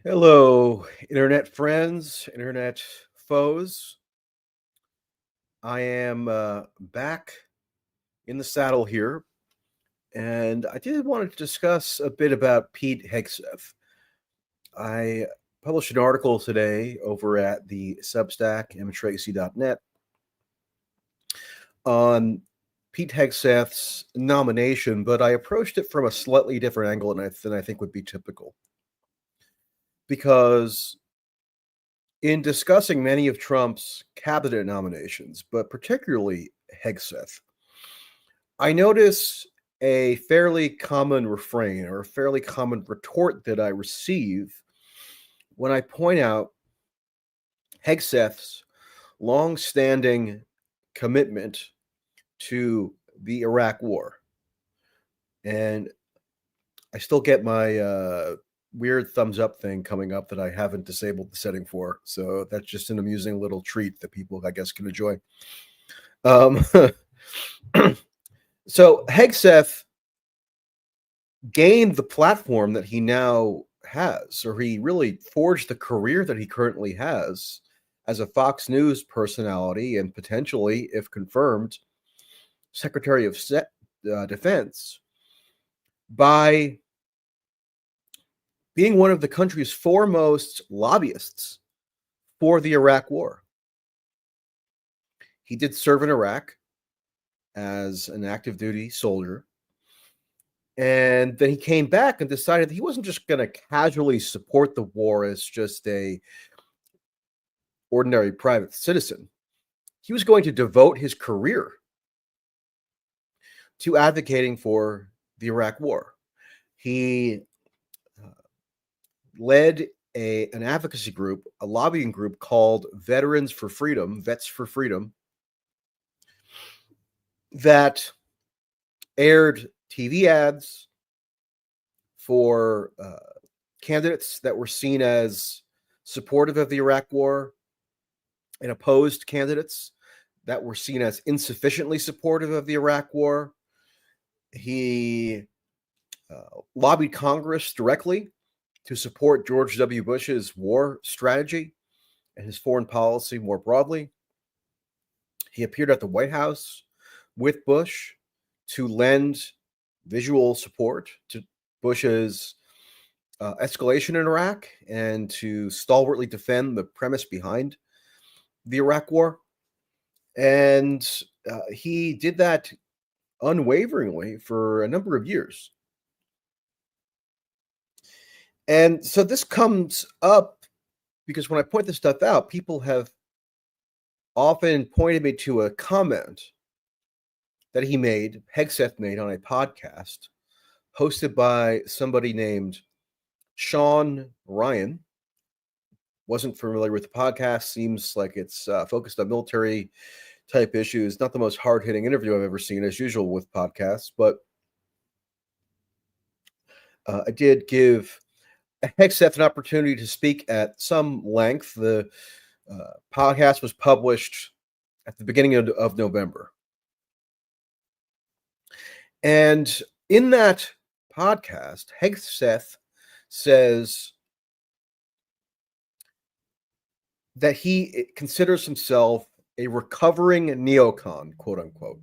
Hello, internet friends, internet foes. I am back in the saddle here, and I did want to discuss a bit about Pete Hegseth. I published an article today over at the Substack, mtracy.net, on Pete Hegseth's nomination, but I approached it from a slightly different angle than I think would be typical. Because in discussing many of Trump's cabinet nominations, but particularly Hegseth, I notice a fairly common refrain or a fairly common retort that I receive when I point out Hegseth's long-standing commitment to the Iraq War. And I still get my weird thumbs up thing coming up that I haven't disabled the setting for. So that's just an amusing little treat that people, I guess, can enjoy. Um, so Hegseth gained the platform that he now has, or he really forged the career that he currently has as a Fox News personality and potentially, if confirmed, Secretary of Defense by being one of the country's foremost lobbyists for the Iraq War. He did serve in Iraq as an active duty soldier. And then he came back and decided that he wasn't just going to casually support the war as just a ordinary private citizen. He was going to devote his career to advocating for the Iraq War. He led an advocacy group, a lobbying group called Veterans for Freedom, Vets for Freedom, that aired TV ads for candidates that were seen as supportive of the Iraq War and opposed candidates that were seen as insufficiently supportive of the Iraq War. He lobbied Congress directly to support George W. Bush's war strategy and his foreign policy more broadly. He appeared at the White House with Bush to lend visual support to Bush's escalation in Iraq and to stalwartly defend the premise behind the Iraq War. And he did that unwaveringly for a number of years. And so this comes up because when I point this stuff out, people have often pointed me to a comment that Hegseth made on a podcast hosted by somebody named Sean Ryan. Wasn't familiar with the podcast. Seems like it's focused on military type issues. Not the most hard-hitting interview I've ever seen, as usual with podcasts, but I did give Hegseth an opportunity to speak at some length. The podcast was published at the beginning of November. And in that podcast, Hegseth says that he considers himself a recovering neocon, quote unquote,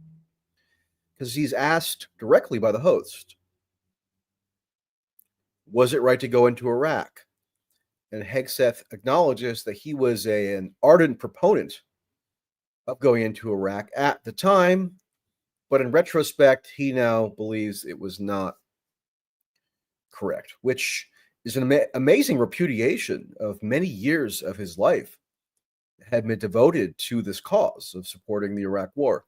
because he's asked directly by the host, was it right to go into Iraq? And Hegseth acknowledges that he was an ardent proponent of going into Iraq at the time, but in retrospect, he now believes it was not correct, which is an amazing repudiation of many years of his life that had been devoted to this cause of supporting the Iraq War.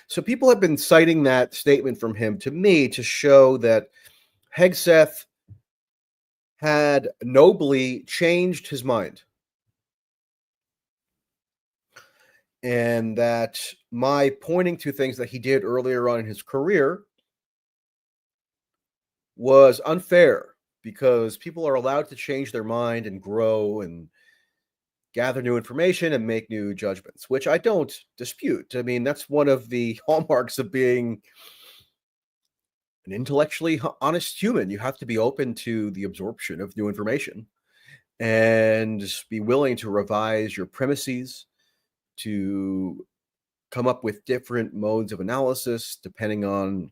So people have been citing that statement from him to me to show that Hegseth had nobly changed his mind. And that my pointing to things that he did earlier on in his career was unfair because people are allowed to change their mind and grow and gather new information and make new judgments, which I don't dispute. I mean, that's one of the hallmarks of being an intellectually honest human. You have to be open to the absorption of new information and be willing to revise your premises, to come up with different modes of analysis depending on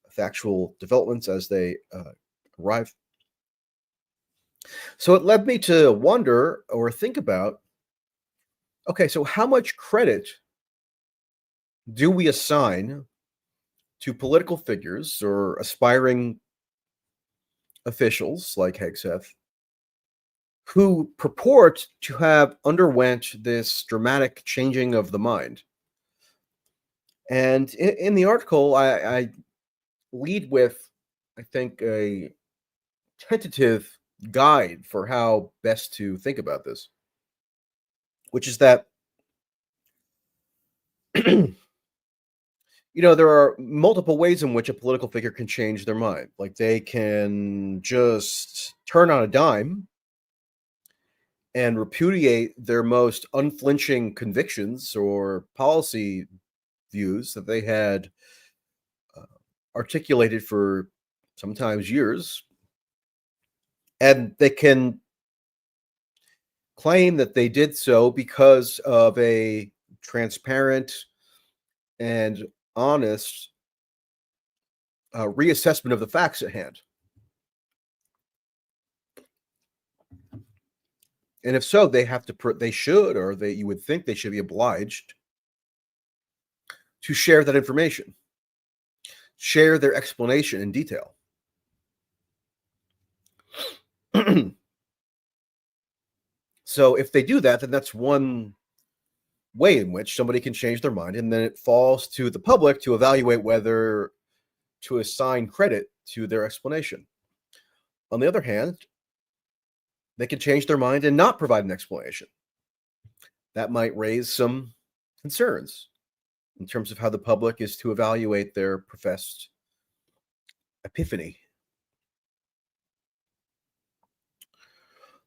factual developments as they arrive. So it led me to wonder or think about, okay, so how much credit do we assign to political figures or aspiring officials like Hegseth who purport to have underwent this dramatic changing of the mind? And in the article, I lead with, I think, a tentative guide for how best to think about this, which is that there are multiple ways in which a political figure can change their mind. Like they can just turn on a dime and repudiate their most unflinching convictions or policy views that they had uh, articulated for sometimes years. And they can claim that they did so because of a transparent and honest reassessment of the facts at hand. And if so, they have to, they should, or you would think they should be obliged to share that information, share their explanation in detail. So if they do that, then that's one way in which somebody can change their mind. And then it falls to the public to evaluate whether to assign credit to their explanation. On the other hand, they can change their mind and not provide an explanation. That might raise some concerns in terms of how the public is to evaluate their professed epiphany.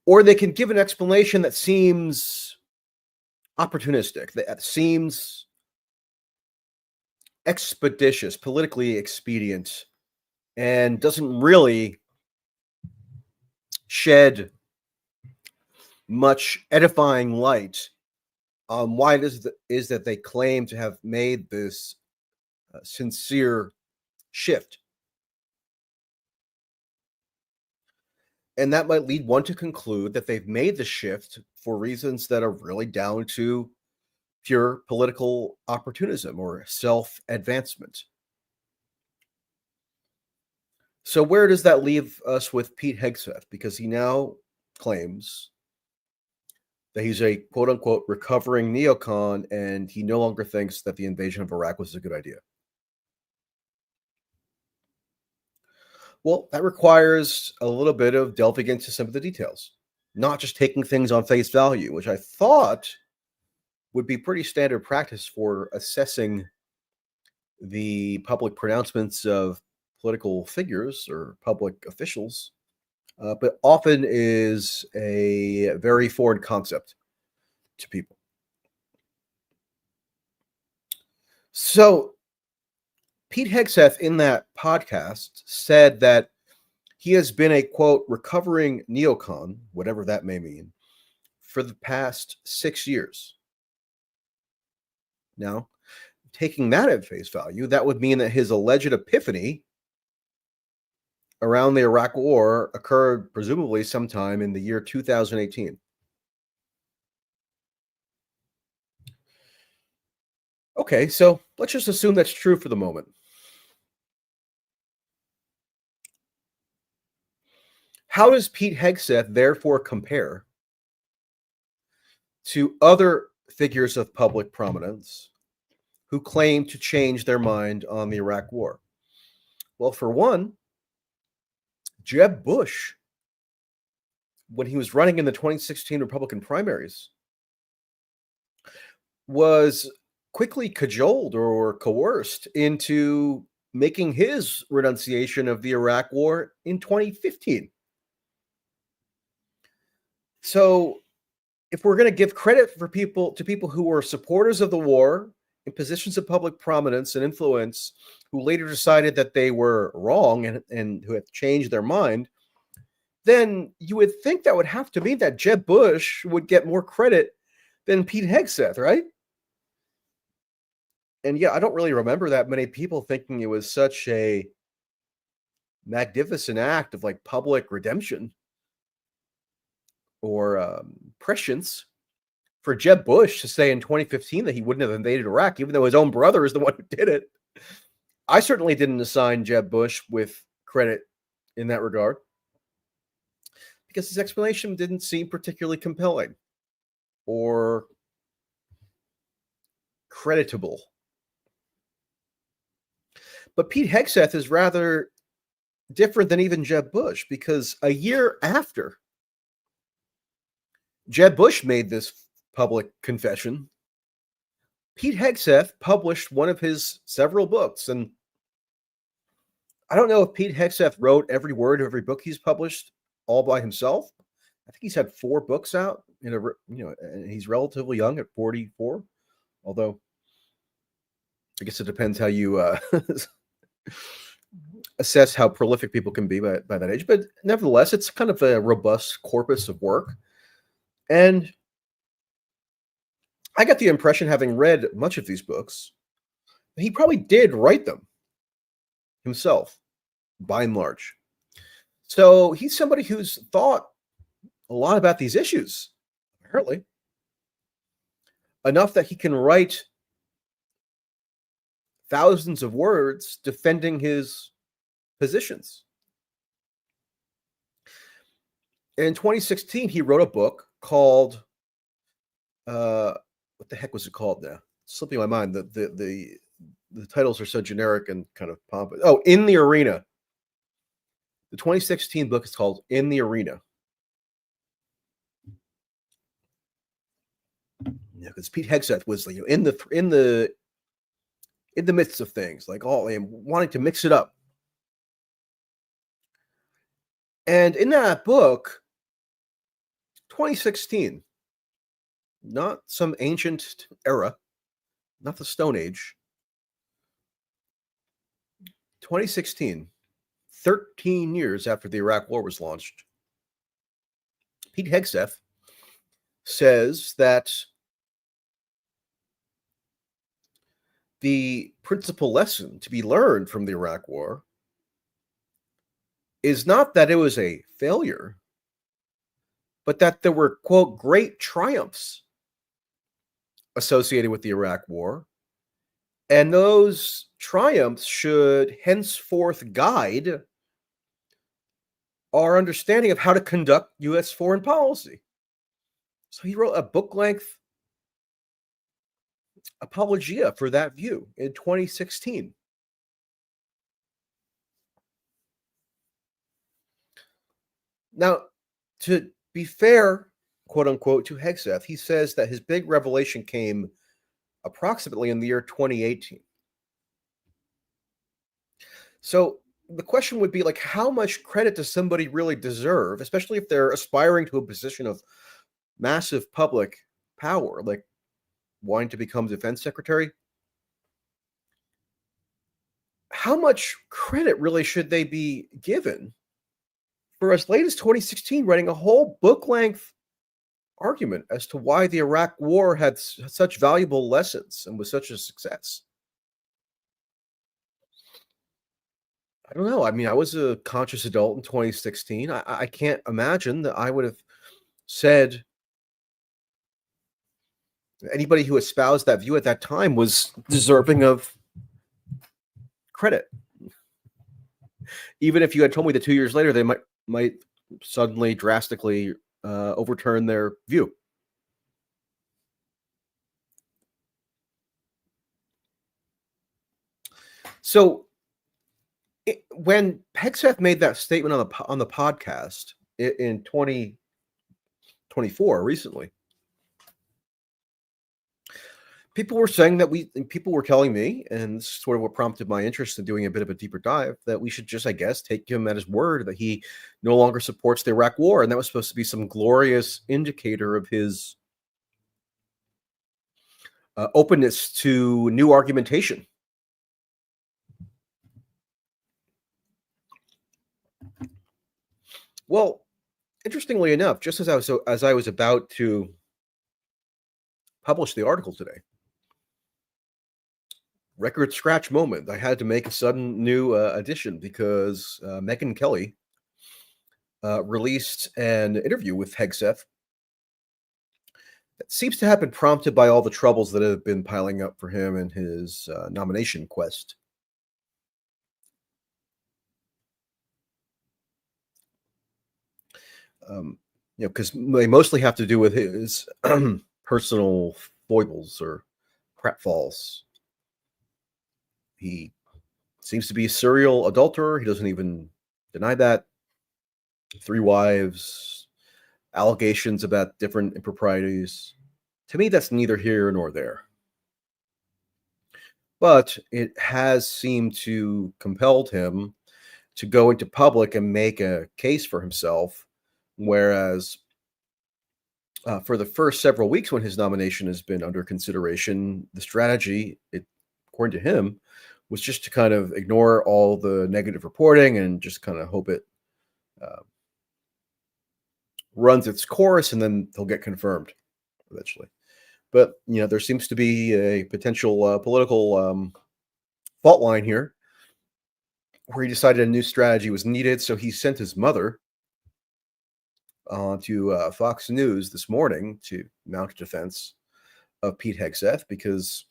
Or they can give an explanation that seems opportunistic, that seems expeditious, politically expedient, and doesn't really shed much edifying light on why it is that they claim to have made this sincere shift. And that might lead one to conclude that they've made the shift for reasons that are really down to pure political opportunism or self-advancement. So where does that leave us with Pete Hegseth? Because he now claims that he's a quote-unquote recovering neocon, and he no longer thinks that the invasion of Iraq was a good idea. Well, that requires a little bit of delving into some of the details, not just taking things on face value, which I thought would be pretty standard practice for assessing the public pronouncements of political figures or public officials, but often is a very foreign concept to people. So Pete Hegseth in that podcast said that he has been a quote recovering neocon, whatever that may mean, for the past 6 years. Now, taking that at face value, that would mean that his alleged epiphany around the Iraq War occurred presumably sometime in the year 2018. Okay, so let's just assume that's true for the moment. How does Pete Hegseth therefore compare to other figures of public prominence who claim to change their mind on the Iraq War? Well, for one, Jeb Bush, when he was running in the 2016 Republican primaries, was quickly cajoled or coerced into making his renunciation of the Iraq War in 2015. So if we're going to give credit to people who were supporters of the war in positions of public prominence and influence who later decided that they were wrong and who have changed their mind, then you would think that would have to mean that Jeb Bush would get more credit than Pete Hegseth, right? And yeah, I don't really remember that many people thinking it was such a magnificent act of like public redemption or prescience for Jeb Bush to say in 2015 that he wouldn't have invaded Iraq, even though his own brother is the one who did it. I certainly didn't assign Jeb Bush with credit in that regard because his explanation didn't seem particularly compelling or creditable. But Pete Hegseth is rather different than even Jeb Bush, because a year after Jeb Bush made this public confession, Pete Hegseth published one of his several books. And I don't know if Pete Hegseth wrote every word of every book he's published all by himself. I think he's had 4 books out and he's relatively young at 44, although I guess it depends how you assess how prolific people can be by that age. But nevertheless, it's kind of a robust corpus of work. And I got the impression, having read much of these books, he probably did write them himself, by and large. So he's somebody who's thought a lot about these issues, apparently. Enough that he can write thousands of words defending his positions. In 2016, he wrote a book called, what the heck was it called now? It's slipping my mind. The titles are so generic and kind of pompous. Oh, In the Arena. The 2016 book is called In the Arena. Yeah, because Pete Hegseth was in the midst of things, like wanting to mix it up. And in that book, 2016, not some ancient era, not the Stone Age, 2016, 13 years after the Iraq War was launched, Pete Hegseth says that the principal lesson to be learned from the Iraq War is not that it was a failure, but that there were, quote, great triumphs associated with the Iraq War. And those triumphs should henceforth guide our understanding of how to conduct U.S. foreign policy. So he wrote a book-length apologia for that view in 2016. Now, to be fair, quote unquote, to Hegseth, he says that his big revelation came approximately in the year 2018. So the question would be, like, how much credit does somebody really deserve, especially if they're aspiring to a position of massive public power, like wanting to become defense secretary? How much credit really should they be given for, as late as 2016, writing a whole book-length argument as to why the Iraq War had such valuable lessons and was such a success? I don't know. I mean, I was a conscious adult in 2016. I can't imagine that I would have said anybody who espoused that view at that time was deserving of credit. Even if you had told me that 2 years later they might suddenly drastically overturn their view. So when Hegseth made that statement on the podcast in 2024 recently, people were saying that people were telling me, and this is sort of what prompted my interest in doing a bit of a deeper dive, that we should just, I guess, take him at his word that he no longer supports the Iraq War, and that was supposed to be some glorious indicator of his openness to new argumentation. Well, interestingly enough, just as I was about to publish the article today, record scratch moment, I had to make a sudden new addition because Megyn Kelly released an interview with Hegseth that seems to have been prompted by all the troubles that have been piling up for him in his nomination quest. Because they mostly have to do with his personal foibles or pratfalls. He seems to be a serial adulterer. He doesn't even deny that. 3 wives, allegations about different improprieties. To me, that's neither here nor there. But it has seemed to compelled him to go into public and make a case for himself, whereas for the first several weeks when his nomination has been under consideration, the strategy, according to him, was just to kind of ignore all the negative reporting and just kind of hope it runs its course, and then he'll get confirmed eventually. But there seems to be a potential political fault line here, where he decided a new strategy was needed. So he sent his mother onto Fox News this morning to mount a defense of Pete Hegseth, because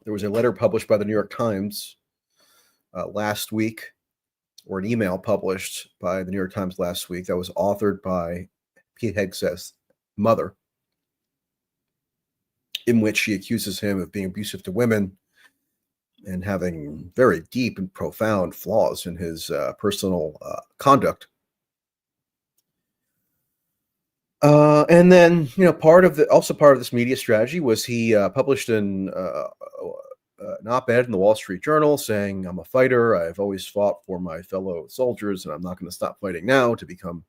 there was a letter published by the New York Times last week, or an email published by the New York Times last week that was authored by Pete Hegseth's mother, in which she accuses him of being abusive to women and having very deep and profound flaws in his personal conduct. And then, part of this media strategy was he published an op-ed in the Wall Street Journal saying, "I'm a fighter. I've always fought for my fellow soldiers, and I'm not going to stop fighting now to become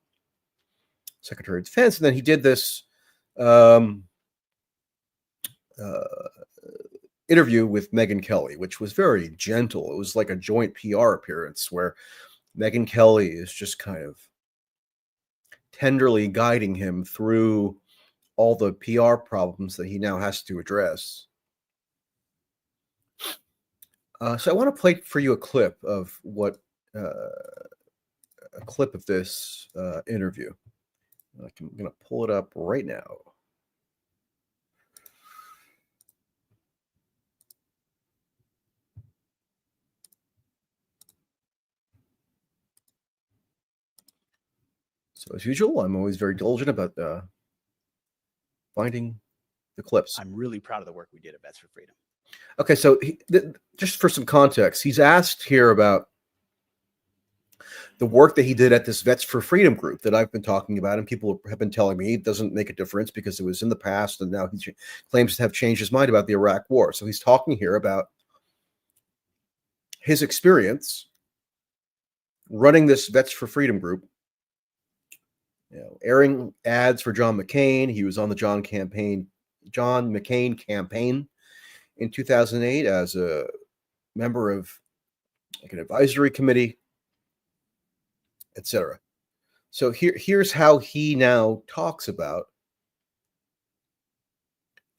Secretary of Defense." And then he did this interview with Megyn Kelly, which was very gentle. It was like a joint PR appearance where Megyn Kelly is just kind of tenderly guiding him through all the PR problems that he now has to address. So I want to play for you a clip of this interview. I'm going to pull it up right now. So as usual, I'm always very diligent about finding the clips. I'm really proud of the work we did at Vets for Freedom. Okay, so just for some context, he's asked here about the work that he did at this Vets for Freedom group that I've been talking about, and people have been telling me it doesn't make a difference because it was in the past, and now he claims to have changed his mind about the Iraq War. So he's talking here about his experience running this Vets for Freedom group, airing ads for John McCain. He was on the John McCain campaign in 2008 as a member of an advisory committee, etc. So here's how he now talks about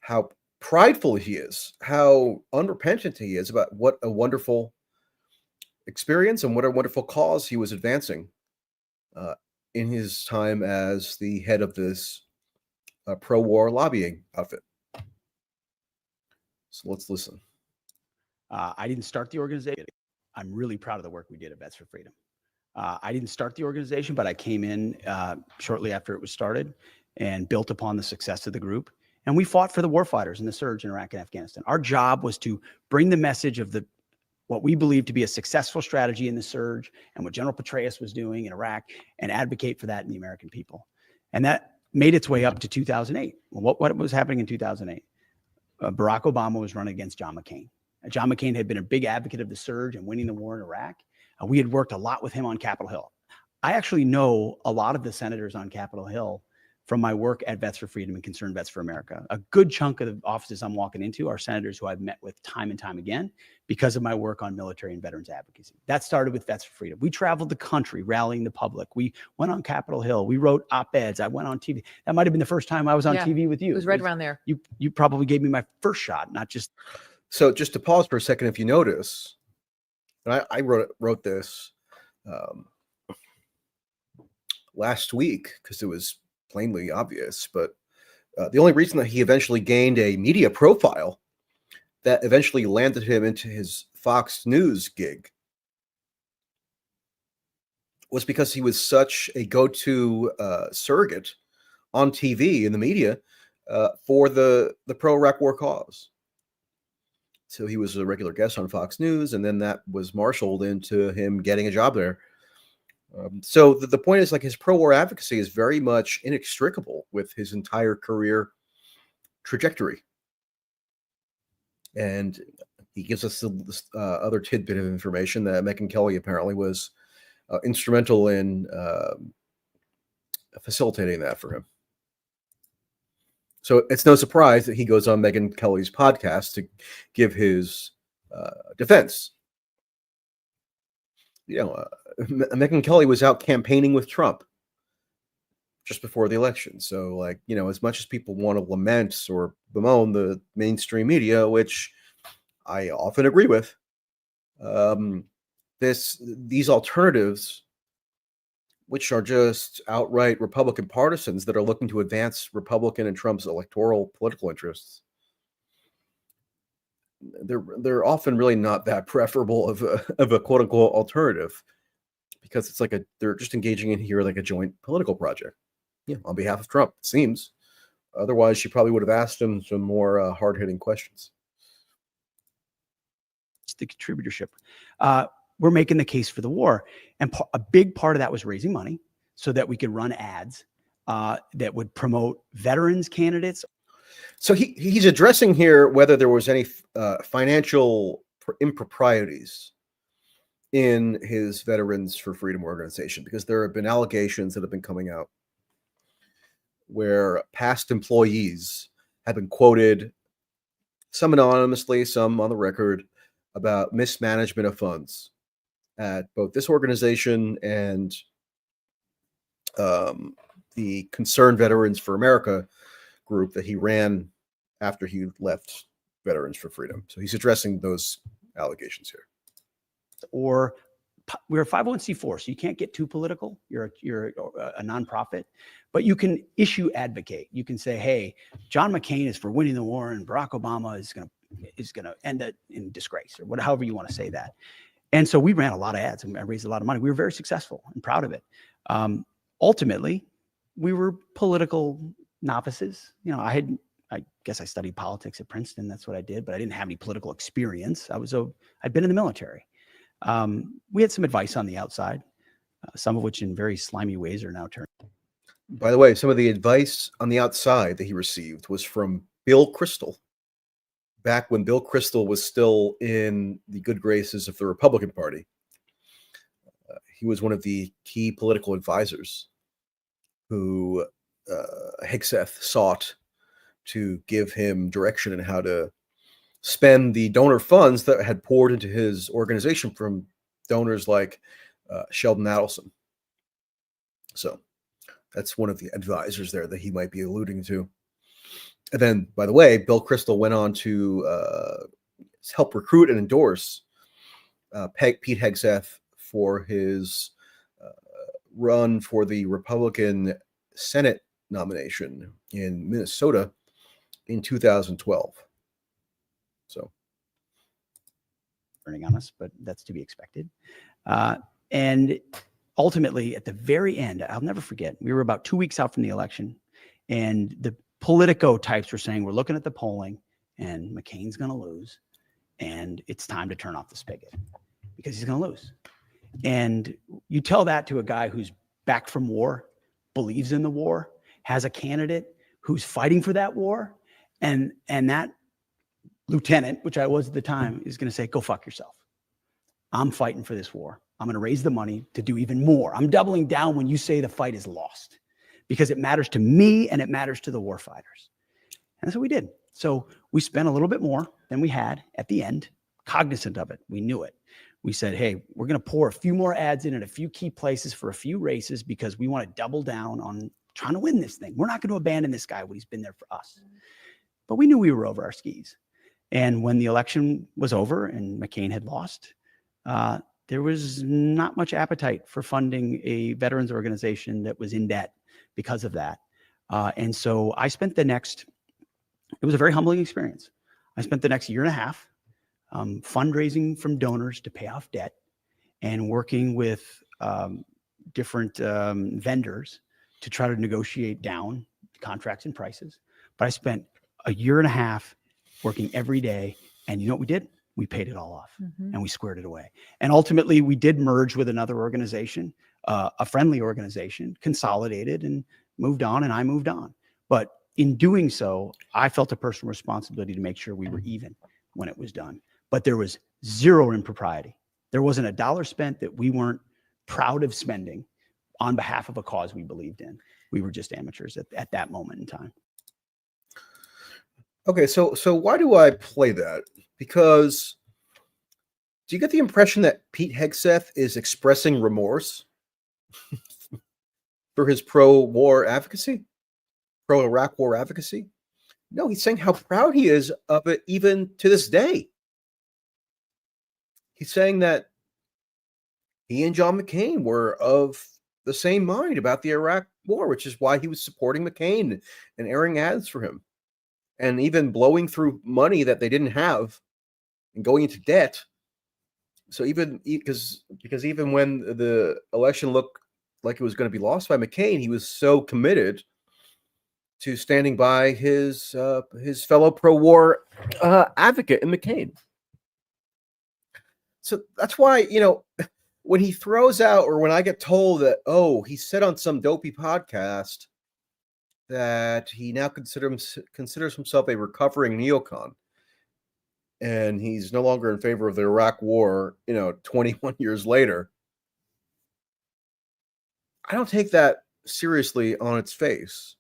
how prideful he is, how unrepentant he is about what a wonderful experience and what a wonderful cause he was advancing in his time as the head of this pro-war lobbying outfit. So let's listen. I didn't start the organization. I'm really proud of the work we did at Vets for Freedom. I didn't start the organization, but I came in shortly after it was started and built upon the success of the group. And we fought for the warfighters in the surge in Iraq and Afghanistan. Our job was to bring the message of what we believe to be a successful strategy in the surge and what General Petraeus was doing in Iraq, and advocate for that in the American people. And that made its way up to 2008. Well, what was happening in 2008? Barack Obama was running against John McCain. John McCain had been a big advocate of the surge and winning the war in Iraq. We had worked a lot with him on Capitol Hill. I actually know a lot of the senators on Capitol Hill from my work at Vets for Freedom and Concerned Vets for America. A good chunk of the offices I'm walking into are senators who I've met with time and time again because of my work on military and veterans advocacy. That started with Vets for Freedom. We traveled the country rallying the public. We went on Capitol Hill. We wrote op-eds. I went on TV. That might have been the first time I was on TV with you. It was right around there. You probably gave me my first shot, not just. So just to pause for a second, if you notice, and I wrote this last week because it was plainly obvious, but the only reason that he eventually gained a media profile that eventually landed him into his Fox News gig was because he was such a go-to surrogate on TV in the media for the pro-Iraq war cause. So he was a regular guest on Fox News, and then that was marshaled into him getting a job there. So the point is, like, his pro-war advocacy is very much inextricable with his entire career trajectory. And he gives us this other tidbit of information that Megyn Kelly apparently was instrumental in facilitating that for him. So it's no surprise that he goes on Megyn Kelly's podcast to give his defense. You know, Megyn Kelly was out campaigning with Trump just before the election. So, like, you know, as much as people want to lament or bemoan the mainstream media, which I often agree with, these alternatives, which are just outright Republican partisans that are looking to advance Republican and Trump's electoral political interests, they're often really not that preferable of a quote unquote alternative, because it's like they're just engaging in here like a joint political project, on behalf of Trump, it seems. Otherwise, she probably would have asked him some more hard-hitting questions. It's the contributorship. We're making the case for the war, and a big part of that was raising money so that we could run ads that would promote veterans candidates. So he's addressing here whether there was any financial improprieties in his Veterans for Freedom organization, because there have been allegations that have been coming out where past employees have been quoted, some anonymously, some on the record, about mismanagement of funds at both this organization and the Concerned Veterans for America group that he ran after he left Veterans for Freedom. So he's addressing those allegations here. Or we're a 501c4, so you can't get too political. You're a nonprofit, but you can advocate. You can say, hey, John McCain is for winning the war, and Barack Obama is going to end it in disgrace, or however you want to say that. And so we ran a lot of ads and I raised a lot of money. We were very successful and proud of it. Ultimately, we were political novices. You know, I guess I studied politics at Princeton. That's what I did, but I didn't have any political experience. I'd been in the military. We had some advice on the outside, some of which in very slimy ways are now turned. By the way, some of the advice on the outside that he received was from Bill Kristol, back when Bill Kristol was still in the good graces of the Republican Party. He was one of the key political advisors who Hegseth sought to give him direction in how to spend the donor funds that had poured into his organization from donors like Sheldon Adelson. So that's one of the advisors there that he might be alluding to. And then, by the way, Bill Kristol went on to help recruit and endorse Pete Hegseth for his run for the Republican Senate nomination in Minnesota in 2012. So, burning on us, but that's to be expected. And ultimately, at the very end, I'll never forget, we were about 2 weeks out from the election, and the Politico types were saying, we're looking at the polling and McCain's going to lose, and it's time to turn off the spigot because he's going to lose. And you tell that to a guy who's back from war, believes in the war, has a candidate who's fighting for that war, and that lieutenant, which I was at the time, is going to say, go fuck yourself. I'm fighting for this war. I'm going to raise the money to do even more. I'm doubling down when you say the fight is lost. because it matters to me and it matters to the warfighters. And that's what we did. So we spent a little bit more than we had at the end, cognizant of it. We knew it. We said, hey, we're going to pour a few more ads in at a few key places for a few races because we want to double down on trying to win this thing. We're not going to abandon this guy when he's been there for us. But we knew we were over our skis. And when the election was over and McCain had lost, there was not much appetite for funding a veterans organization that was in debt because of that. And so I spent it was a very humbling experience. I spent the next year and a half fundraising from donors to pay off debt and working with different vendors to try to negotiate down contracts and prices. But I spent a year and a half working every day. And you know what we did? We paid it all off and we squared it away. And ultimately, we did merge with another organization, a friendly organization, consolidated and moved on, and I moved on. But in doing so, I felt a personal responsibility to make sure we were even when it was done. But there was zero impropriety. There wasn't a dollar spent that we weren't proud of spending on behalf of a cause we believed in. We were just amateurs at that moment in time. Okay, so why do I play that? Because do you get the impression that Pete Hegseth is expressing remorse for his pro-war advocacy, pro-Iraq war advocacy? No, he's saying how proud he is of it even to this day. He's saying that he and John McCain were of the same mind about the Iraq war, which is why he was supporting McCain and airing ads for him and even blowing through money that they didn't have and going into debt. So even because even when the election looked like it was going to be lost by McCain, he was so committed to standing by his fellow pro-war advocate in McCain. So that's why, when he throws out, or when I get told that, oh, he said on some dopey podcast that he now considers himself a recovering neocon, and he's no longer in favor of the Iraq war, 21 years later, I don't take that seriously on its face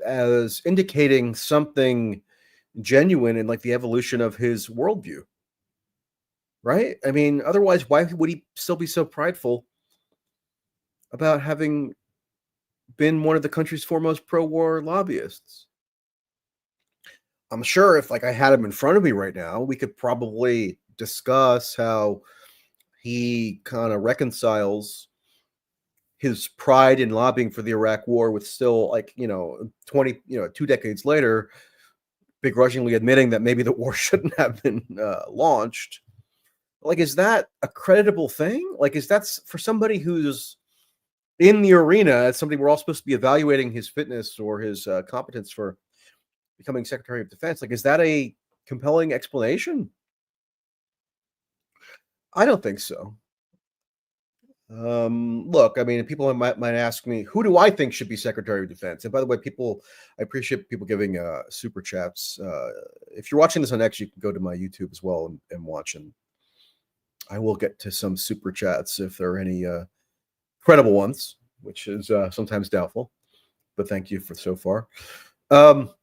as indicating something genuine in like the evolution of his worldview. Right? I mean, otherwise, why would he still be so prideful about having been one of the country's foremost pro-war lobbyists? I'm sure if I had him in front of me right now, we could probably discuss how he kind of reconciles his pride in lobbying for the Iraq war with still 2 decades later, begrudgingly admitting that maybe the war shouldn't have been launched. Is that a creditable thing? Is that for somebody who's in the arena, as somebody we're all supposed to be evaluating his fitness or his competence for becoming Secretary of Defense? Is that a compelling explanation? I don't think so. Look, I mean, people might ask me, who do I think should be Secretary of Defense? And by the way, I appreciate people giving super chats. If you're watching this on X, you can go to my YouTube as well and watch, and I will get to some super chats if there are any credible ones, which is sometimes doubtful, but thank you for so far. What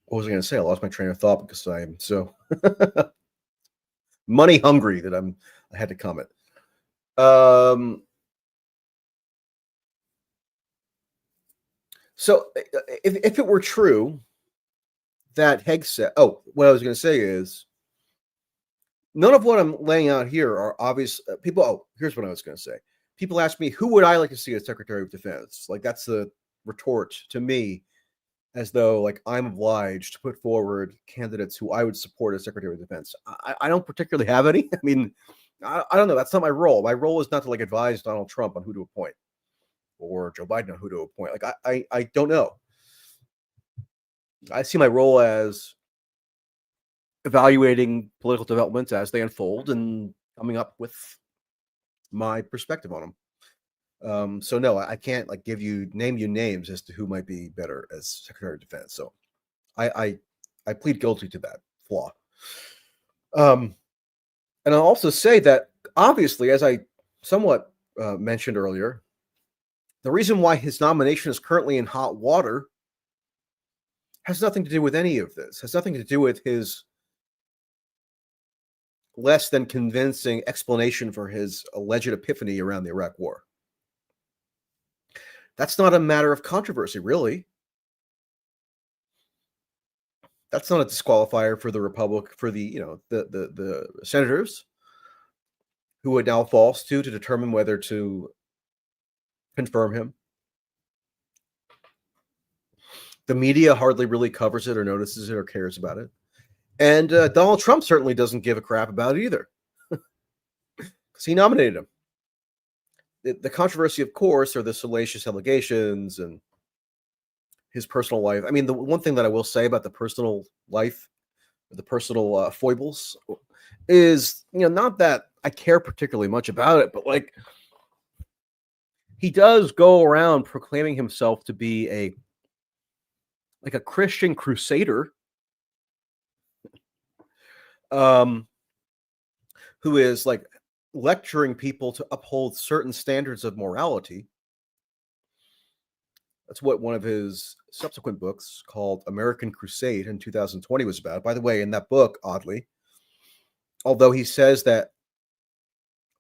was I going to say? I lost my train of thought because I am so money hungry that I had to comment. So if it were true that Hegseth, what I was going to say is none of what I'm laying out here are obvious. People, here's what I was going to say. People ask me, who would I like to see as Secretary of Defense? That's the retort to me, as though I'm obliged to put forward candidates who I would support as Secretary of Defense. I don't particularly have any. I mean, I don't know. That's not my role. My role is not to advise Donald Trump on who to appoint or Joe Biden on who to appoint. I don't know. I see my role as evaluating political developments as they unfold and coming up with my perspective on them. So no, I can't name you names as to who might be better as Secretary of Defense. So I plead guilty to that flaw. And I'll also say that obviously, as I somewhat mentioned earlier, the reason why his nomination is currently in hot water has nothing to do with any of this, has nothing to do with his less than convincing explanation for his alleged epiphany around the Iraq War. That's not a matter of controversy, really. That's not a disqualifier for the the senators who it now falls to determine whether to confirm him. The media hardly really covers it or notices it or cares about it. And Donald Trump certainly doesn't give a crap about it either, because he nominated him. The controversy, of course, are the salacious allegations and his personal life. I mean, the one thing that I will say about the personal life, the personal foibles, is, not that I care particularly much about it, but like, he does go around proclaiming himself to be a Christian crusader, who is like lecturing people to uphold certain standards of morality. That's what one of his subsequent books called American Crusade in 2020 was about. By the way, in that book, oddly, although he says that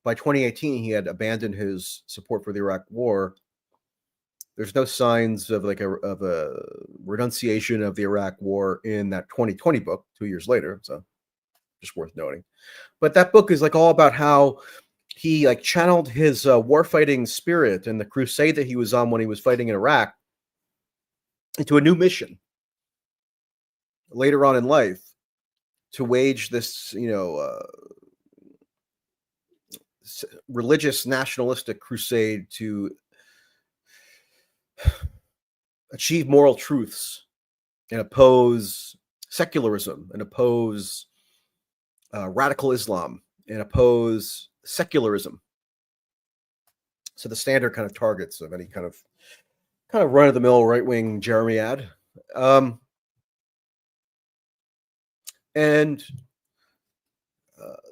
by 2018 he had abandoned his support for the Iraq War, there's no signs of a renunciation of the Iraq War in that 2020 book 2 years later. So just worth noting. But that book is like all about how he like channeled his warfighting spirit and the crusade that he was on when he was fighting in Iraq into a new mission later on in life to wage this, religious nationalistic crusade to achieve moral truths and oppose secularism and oppose radical Islam and oppose secularism. So the standard kind of targets of any kind of run-of-the-mill right-wing Jeremiad.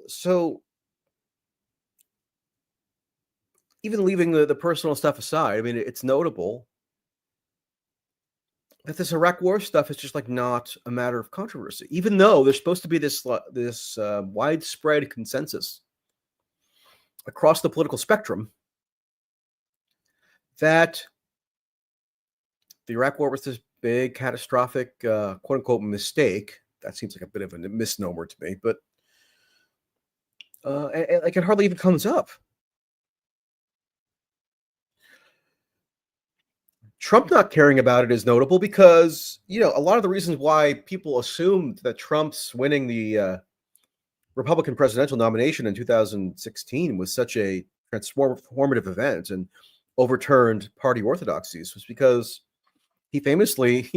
So even leaving the personal stuff aside, I mean, it's notable that this Iraq War stuff is just like not a matter of controversy, even though there's supposed to be this widespread consensus across the political spectrum that the Iraq War was this big, catastrophic, quote unquote, mistake. That seems like a bit of a misnomer to me, but like it hardly even comes up. Trump not caring about it is notable because, a lot of the reasons why people assumed that Trump's winning the Republican presidential nomination in 2016 was such a transformative event and overturned party orthodoxies was because he famously,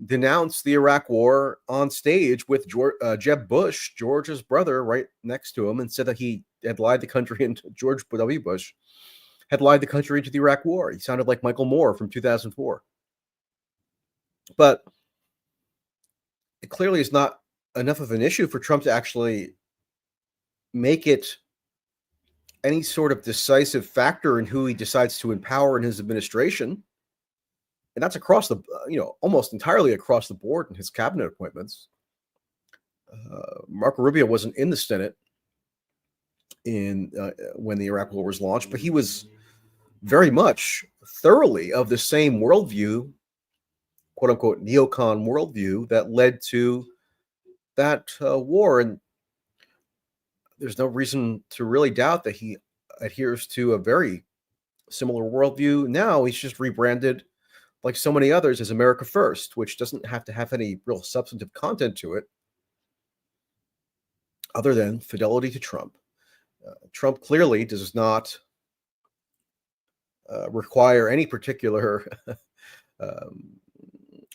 denounced the Iraq War on stage with Jeb Bush, George's brother, right next to him, and said that he had lied the country into George W. Bush had lied the country into the Iraq War. He sounded like Michael Moore from 2004. But it clearly is not enough of an issue for Trump to actually make it any sort of decisive factor in who he decides to empower in his administration. And that's across the, almost entirely across the board in his cabinet appointments. Marco Rubio wasn't in the Senate when the Iraq War was launched, but he was very much thoroughly of the same worldview, quote unquote, neocon worldview that led to that war. And there's no reason to really doubt that he adheres to a very similar worldview. Now he's just rebranded, like so many others, as America First, which doesn't have to have any real substantive content to it other than fidelity to Trump. Trump clearly does not require any particular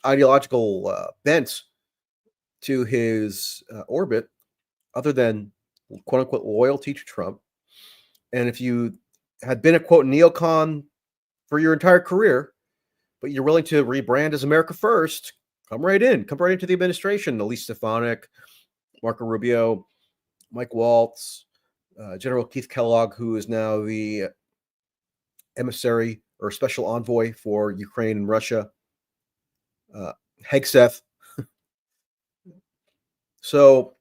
ideological bent to his orbit other than, quote unquote, loyalty to Trump. And if you had been a, quote, neocon for your entire career, but you're willing to rebrand as America First, come right into the administration. Elise Stefanik, Marco Rubio, Mike Waltz, General Keith Kellogg, who is now the emissary or special envoy for Ukraine and Russia, Hegseth. So,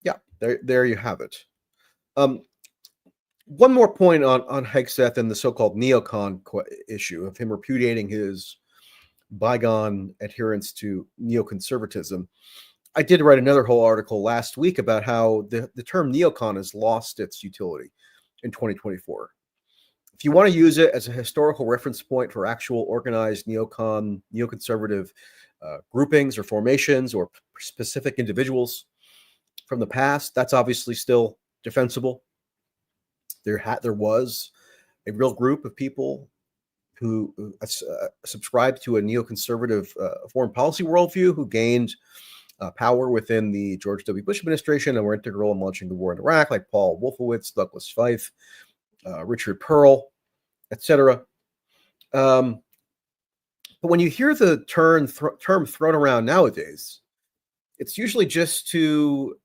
yeah, there you have it. One more point on Hegseth and the so-called neocon issue of him repudiating his bygone adherence to neoconservatism. I did write another whole article last week about how the term neocon has lost its utility in 2024. If you want to use it as a historical reference point for actual organized neoconservative groupings or formations or specific individuals from the past, that's obviously still defensible. There was a real group of people who subscribed to a neoconservative foreign policy worldview who gained power within the George W. Bush administration and were integral in launching the war in Iraq, like Paul Wolfowitz, Douglas Feith, Richard Pearl, etc. But when you hear the term thrown around nowadays, it's usually just to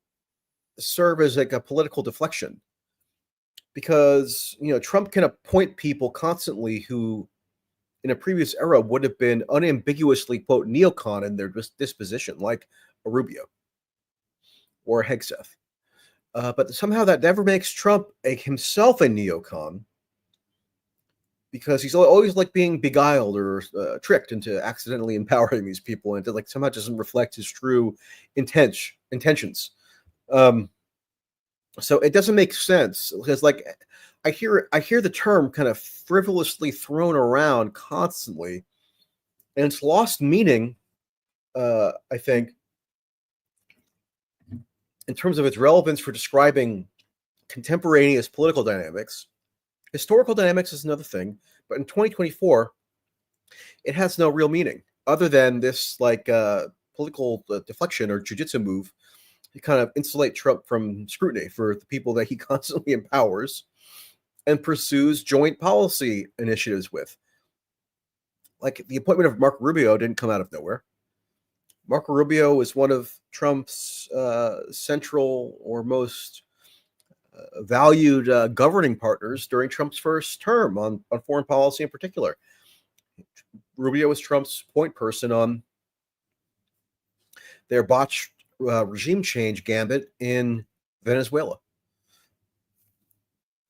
serve as like a political deflection, because Trump can appoint people constantly who, in a previous era, would have been unambiguously, quote, neocon in their disposition, like a Rubio or a Hegseth. But somehow that never makes Trump himself a neocon, because he's always like being beguiled or tricked into accidentally empowering these people, and it like somehow doesn't reflect his true intentions. So it doesn't make sense, because like I hear the term kind of frivolously thrown around constantly, and it's lost meaning, I think, in terms of its relevance for describing contemporaneous political dynamics. Historical dynamics is another thing, but in 2024, it has no real meaning other than this like political deflection or jujitsu move to kind of insulate Trump from scrutiny for the people that he constantly empowers and pursues joint policy initiatives with. Like the appointment of Marco Rubio didn't come out of nowhere. Marco Rubio was one of Trump's central or most valued governing partners during Trump's first term on foreign policy in particular. Rubio was Trump's point person on their botched regime change gambit in Venezuela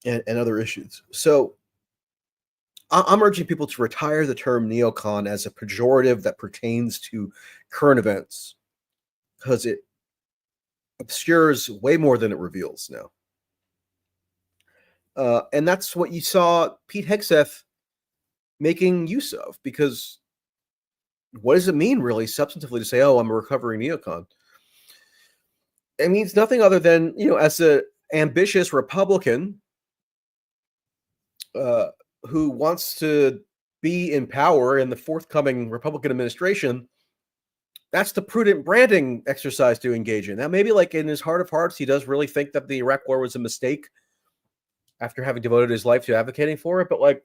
and other issues. So I'm urging people to retire the term neocon as a pejorative that pertains to current events, because it obscures way more than it reveals now. And that's what you saw Pete Hegseth making use of, because what does it mean really substantively to say, oh, I'm a recovering neocon? It means nothing other than, as an ambitious Republican who wants to be in power in the forthcoming Republican administration, that's the prudent branding exercise to engage in. Now, maybe like in his heart of hearts, he does really think that the Iraq war was a mistake after having devoted his life to advocating for it. But like,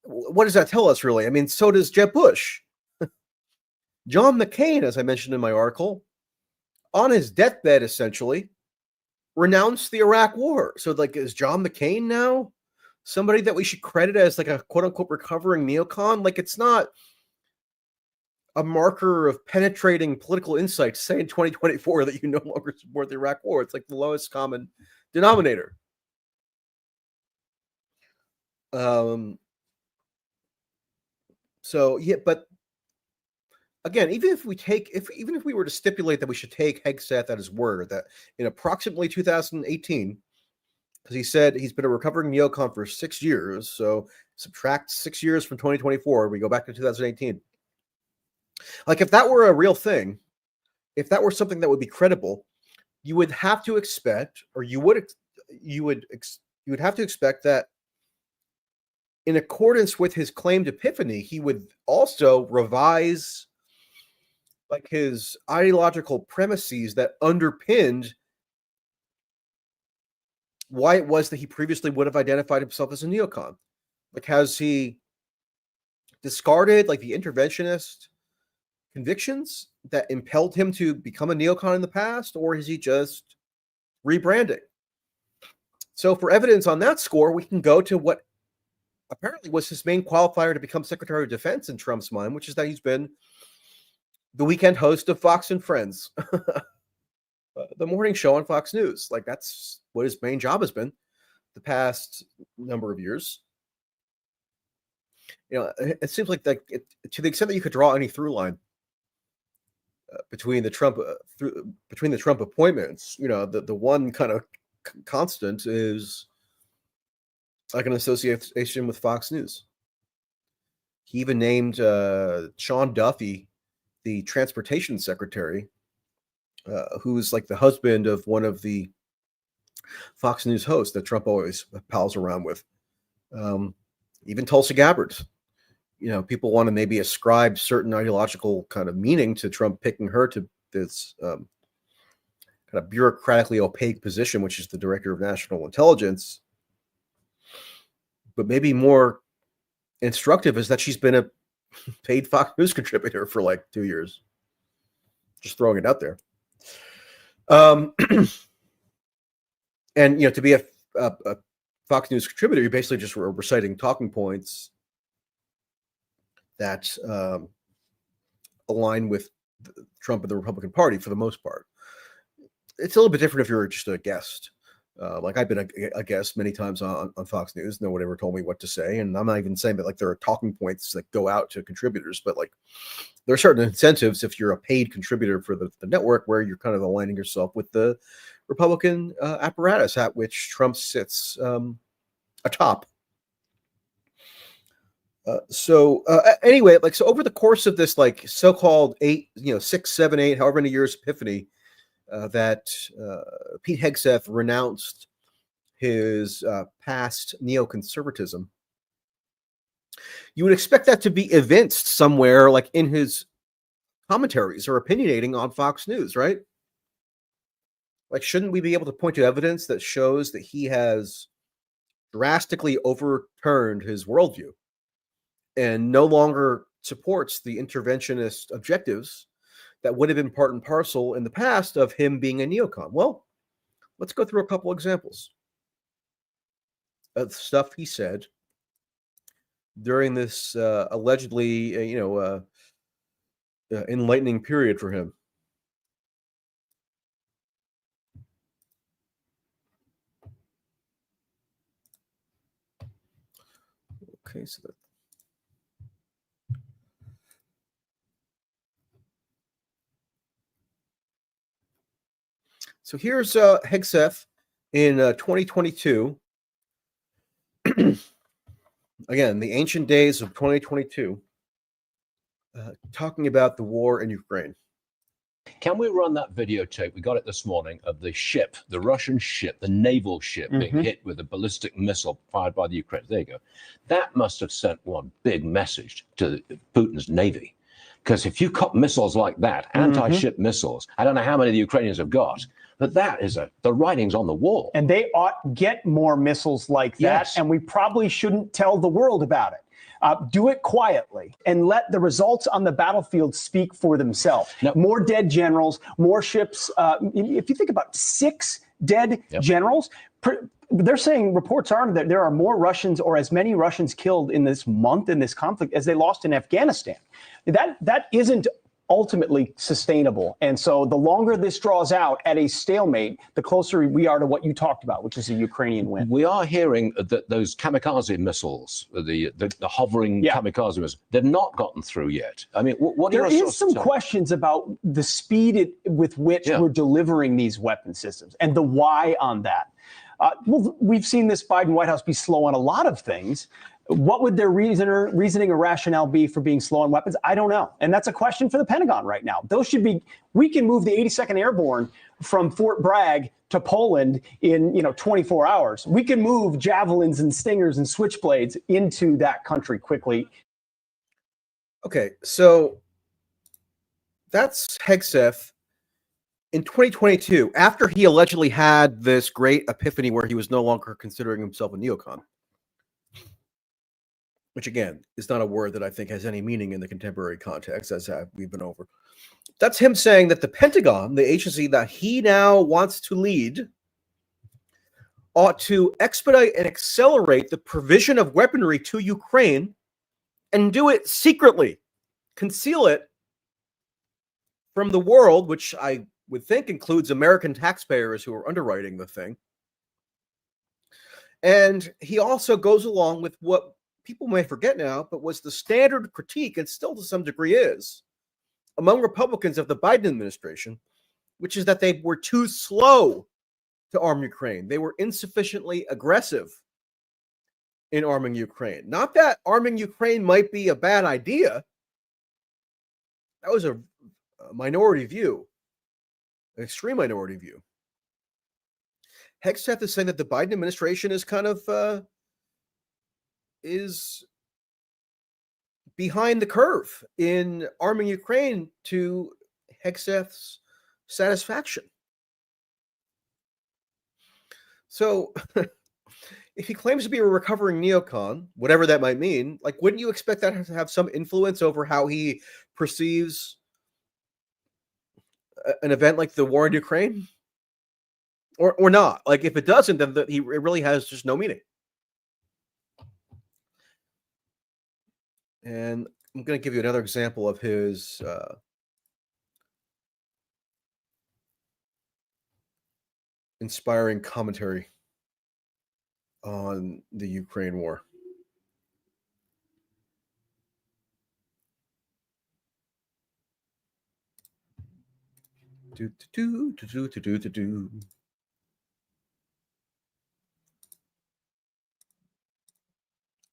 what does that tell us really? I mean, so does Jeb Bush. John McCain, as I mentioned in my article, on his deathbed, essentially, renounced the Iraq war. So like, is John McCain now somebody that we should credit as like a quote unquote recovering neocon? Like, it's not a marker of penetrating political insight to say in 2024 that you no longer support the Iraq war. It's like the lowest common denominator. So yeah, but again, even if we were to stipulate that we should take Hegseth at his word, that in approximately 2018, because he said he's been a recovering neocon for 6 years, so subtract 6 years from 2024, we go back to 2018. Like, if that were a real thing, if that were something that would be credible, you would have to expect, or you would have to expect that in accordance with his claimed epiphany, he would also revise like his ideological premises that underpinned why it was that he previously would have identified himself as a neocon. Like, has he discarded like the interventionist convictions that impelled him to become a neocon in the past, or is he just rebranding. So for evidence on that score, we can go to what apparently was his main qualifier to become Secretary of Defense in Trump's mind, which is that he's been the weekend host of Fox and Friends, the morning show on Fox News. Like, that's what his main job has been the past number of years. You know, it seems like that to the extent that you could draw any through line between the Trump appointments, you know, the one kind of constant is like an association with Fox News. He even named Sean Duffy the transportation secretary, who's like the husband of one of the Fox News hosts that Trump always pals around with. Even Tulsi Gabbard. You know, people want to maybe ascribe certain ideological kind of meaning to Trump picking her to this kind of bureaucratically opaque position, which is the director of national intelligence. But maybe more instructive is that she's been a paid Fox News contributor for like 2 years. Just throwing it out there. And, you know, to be a Fox News contributor, you're basically just reciting talking points that align with Trump and the Republican Party for the most part. It's a little bit different if you're just a guest. Like I've been a guest many times on Fox News. No one ever told me what to say. And I'm not even saying that like there are talking points that go out to contributors, but like there are certain incentives if you're a paid contributor for the network where you're kind of aligning yourself with the Republican apparatus at which Trump sits atop. Anyway, like, so over the course of this, like so-called 6, 7, 8, however many years epiphany that Pete Hegseth renounced his past neoconservatism, you would expect that to be evinced somewhere like in his commentaries or opinionating on Fox News, right? Like, shouldn't we be able to point to evidence that shows that he has drastically overturned his worldview and no longer supports the interventionist objectives that would have been part and parcel in the past of him being a neocon? Well, let's go through a couple examples of stuff he said during this allegedly, enlightening period for him. Okay, so here's Hegseth in 2022. Again, the ancient days of 2022, talking about the war in Ukraine. Can we run that videotape? We got it this morning of the ship, the Russian ship, the naval ship being hit with a ballistic missile fired by the Ukraine. There you go. That must have sent one big message to Putin's Navy. Because if you've got missiles like that, anti-ship missiles, I don't know how many the Ukrainians have got, but that is the writing's on the wall. And they ought get more missiles like that, Yes. and we probably shouldn't tell the world about it. Do it quietly and let the results on the battlefield speak for themselves. Now, more dead generals, more ships. If you think about 6 dead generals, they're saying reports are that there are more Russians or as many Russians killed in this month in this conflict as they lost in Afghanistan. That isn't ultimately sustainable. And so the longer this draws out at a stalemate, the closer we are to what you talked about, which is a Ukrainian win. We are hearing that those kamikaze missiles, the hovering kamikaze missiles, they've not gotten through yet. I mean, what are There your is some questions about the speed with which we're delivering these weapon systems and the why on that. Well, we've seen this Biden White House be slow on a lot of things. What would their reasoning or rationale be for being slow on weapons? I don't know. And that's a question for the Pentagon right now. Those should be, we can move the 82nd Airborne from Fort Bragg to Poland in 24 hours. We can move javelins and stingers and switchblades into that country quickly. Okay, so that's Hegseth in 2022, after he allegedly had this great epiphany where he was no longer considering himself a neocon. Which, again, is not a word that I think has any meaning in the contemporary context, as we've been over. That's him saying that the Pentagon, the agency that he now wants to lead, ought to expedite and accelerate the provision of weaponry to Ukraine and do it secretly, conceal it from the world, which I would think includes American taxpayers who are underwriting the thing. And he also goes along with what people may forget now, but was the standard critique, and still to some degree is, among Republicans of the Biden administration, which is that they were too slow to arm Ukraine. They were insufficiently aggressive in arming Ukraine. Not that arming Ukraine might be a bad idea. That was a minority view, an extreme minority view. Hegseth is saying that the Biden administration is kind of is behind the curve in arming Ukraine to Hegseth's satisfaction. So if he claims to be a recovering neocon, whatever that might mean, like, wouldn't you expect that to have some influence over how he perceives an event like the war in Ukraine? Or not? Like, if it doesn't, then it really has just no meaning. And I'm going to give you another example of his inspiring commentary on the Ukraine war.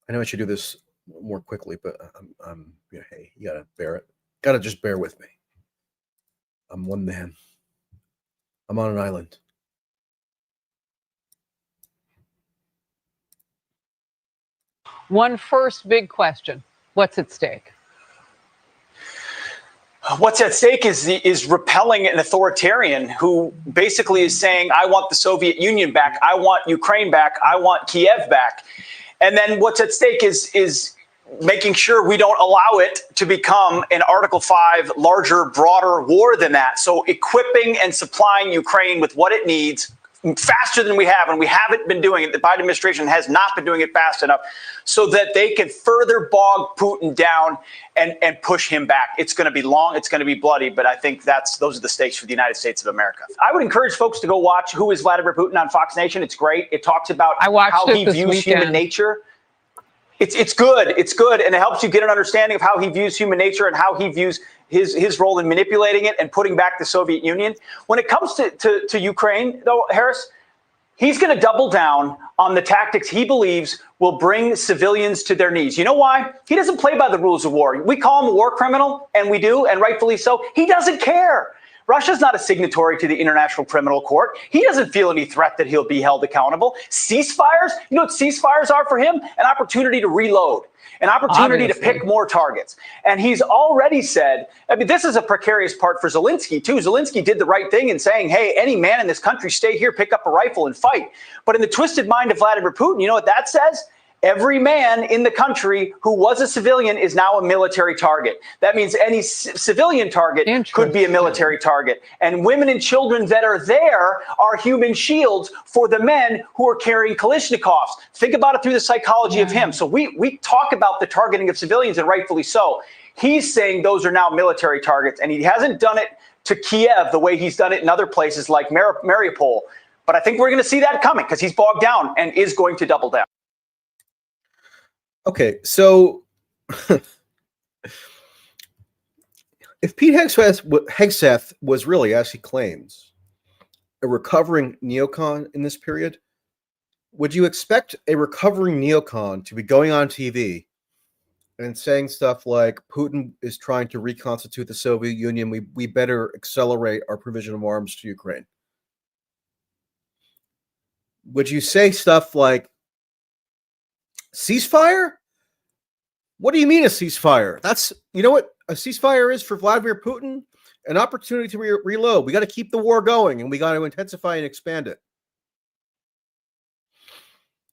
I know I should do this more quickly, but I'm hey, you gotta bear it. Gotta just bear with me. I'm one man. I'm on an island. One first big question: what's at stake? What's at stake is repelling an authoritarian who basically is saying, I want the Soviet Union back, I want Ukraine back, I want Kiev back. And then what's at stake is making sure we don't allow it to become an Article 5 larger, broader war than that. So equipping and supplying Ukraine with what it needs faster than we have, and we haven't been doing it. The Biden administration has not been doing it fast enough so that they can further bog Putin down and push him back. It's going to be long. It's going to be bloody. But I think those are the stakes for the United States of America. I would encourage folks to go watch Who is Vladimir Putin on Fox Nation. It's great. It talks about how he views human nature. It's good. It's good. And it helps you get an understanding of how he views human nature and how he views his role in manipulating it and putting back the Soviet Union. When it comes to Ukraine, though, Harris, he's going to double down on the tactics he believes will bring civilians to their knees. You know why? He doesn't play by the rules of war. We call him a war criminal, and we do, and rightfully so. He doesn't care. Russia's not a signatory to the International Criminal Court. He doesn't feel any threat that he'll be held accountable. Ceasefires, you know what ceasefires are for him? An opportunity to reload, an opportunity to pick more targets. And he's already said, I mean, this is a precarious part for Zelensky, too. Zelensky did the right thing in saying, hey, any man in this country, stay here, pick up a rifle and fight. But in the twisted mind of Vladimir Putin, you know what that says? Every man in the country who was a civilian is now a military target. That means any civilian target could be a military target. And women and children that are there are human shields for the men who are carrying Kalashnikovs. Think about it through the psychology of him. So we talk about the targeting of civilians, and rightfully so. He's saying those are now military targets, and he hasn't done it to Kiev the way he's done it in other places like Mariupol. But I think we're going to see that coming because he's bogged down and is going to double down. Okay, so if Pete Hegseth was really, as he claims, a recovering neocon in this period, would you expect a recovering neocon to be going on TV and saying stuff like, Putin is trying to reconstitute the Soviet Union, we better accelerate our provision of arms to Ukraine? Would you say stuff like, ceasefire? What do you mean a ceasefire? That's, you know what a ceasefire is for Vladimir Putin? An opportunity to reload. We got to keep the war going, and we got to intensify and expand it.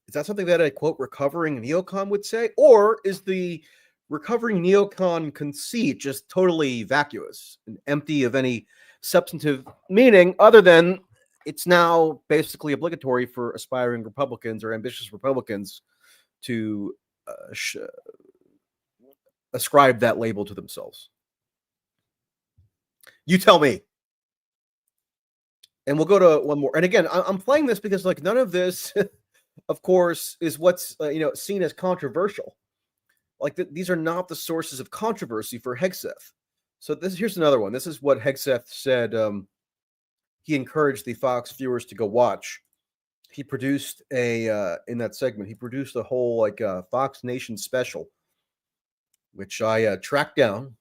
Is that something that a, quote, recovering neocon would say? Or is the recovering neocon conceit just totally vacuous and empty of any substantive meaning other than it's now basically obligatory for aspiring Republicans or ambitious Republicans to ascribe that label to themselves. You tell me. And we'll go to one more. And again, I'm playing this because like none of this, of course, is what's seen as controversial. Like these are not the sources of controversy for Hegseth. So here's another one. This is what Hegseth said. He encouraged the Fox viewers to go watch. He produced in that segment, he produced a whole Fox Nation special, which I tracked down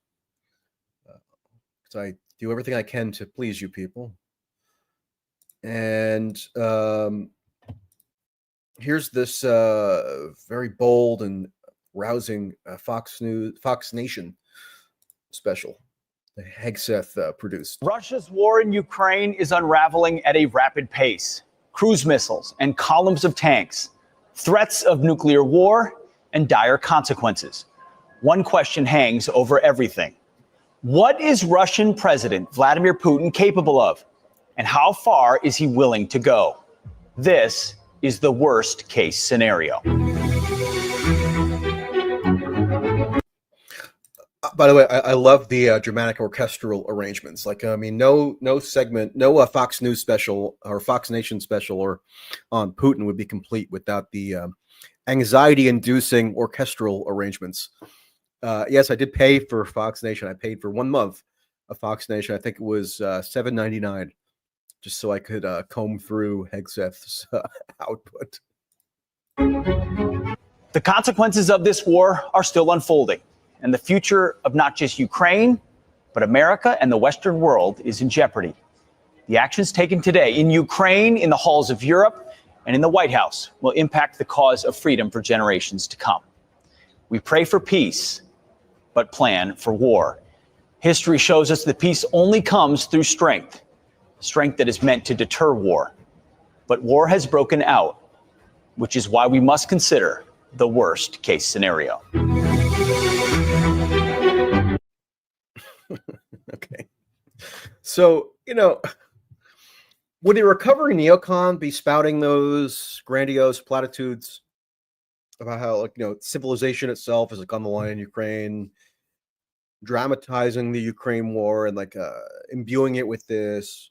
because I do everything I can to please you people. And here's this very bold and rousing Fox Nation special that Hegseth produced. Russia's war in Ukraine is unraveling at a rapid pace. Cruise missiles and columns of tanks, threats of nuclear war, and dire consequences. One question hangs over everything. What is Russian President Vladimir Putin capable of? And how far is he willing to go? This is the worst case scenario. By the way, I love the dramatic orchestral arrangements. Like, I mean, no segment, no Fox News special or Fox Nation special or on Putin would be complete without the anxiety-inducing orchestral arrangements. Yes, I did pay for Fox Nation. I paid for 1 month of Fox Nation. I think it was $7.99, just so I could comb through Hegseth's output. The consequences of this war are still unfolding, and the future of not just Ukraine, but America and the Western world is in jeopardy. The actions taken today in Ukraine, in the halls of Europe, and in the White House will impact the cause of freedom for generations to come. We pray for peace, but plan for war. History shows us that peace only comes through strength that is meant to deter war. But war has broken out, which is why we must consider the worst case scenario. Okay. So, would a recovering neocon be spouting those grandiose platitudes about how, civilization itself is on the line in Ukraine, dramatizing the Ukraine war and imbuing it with this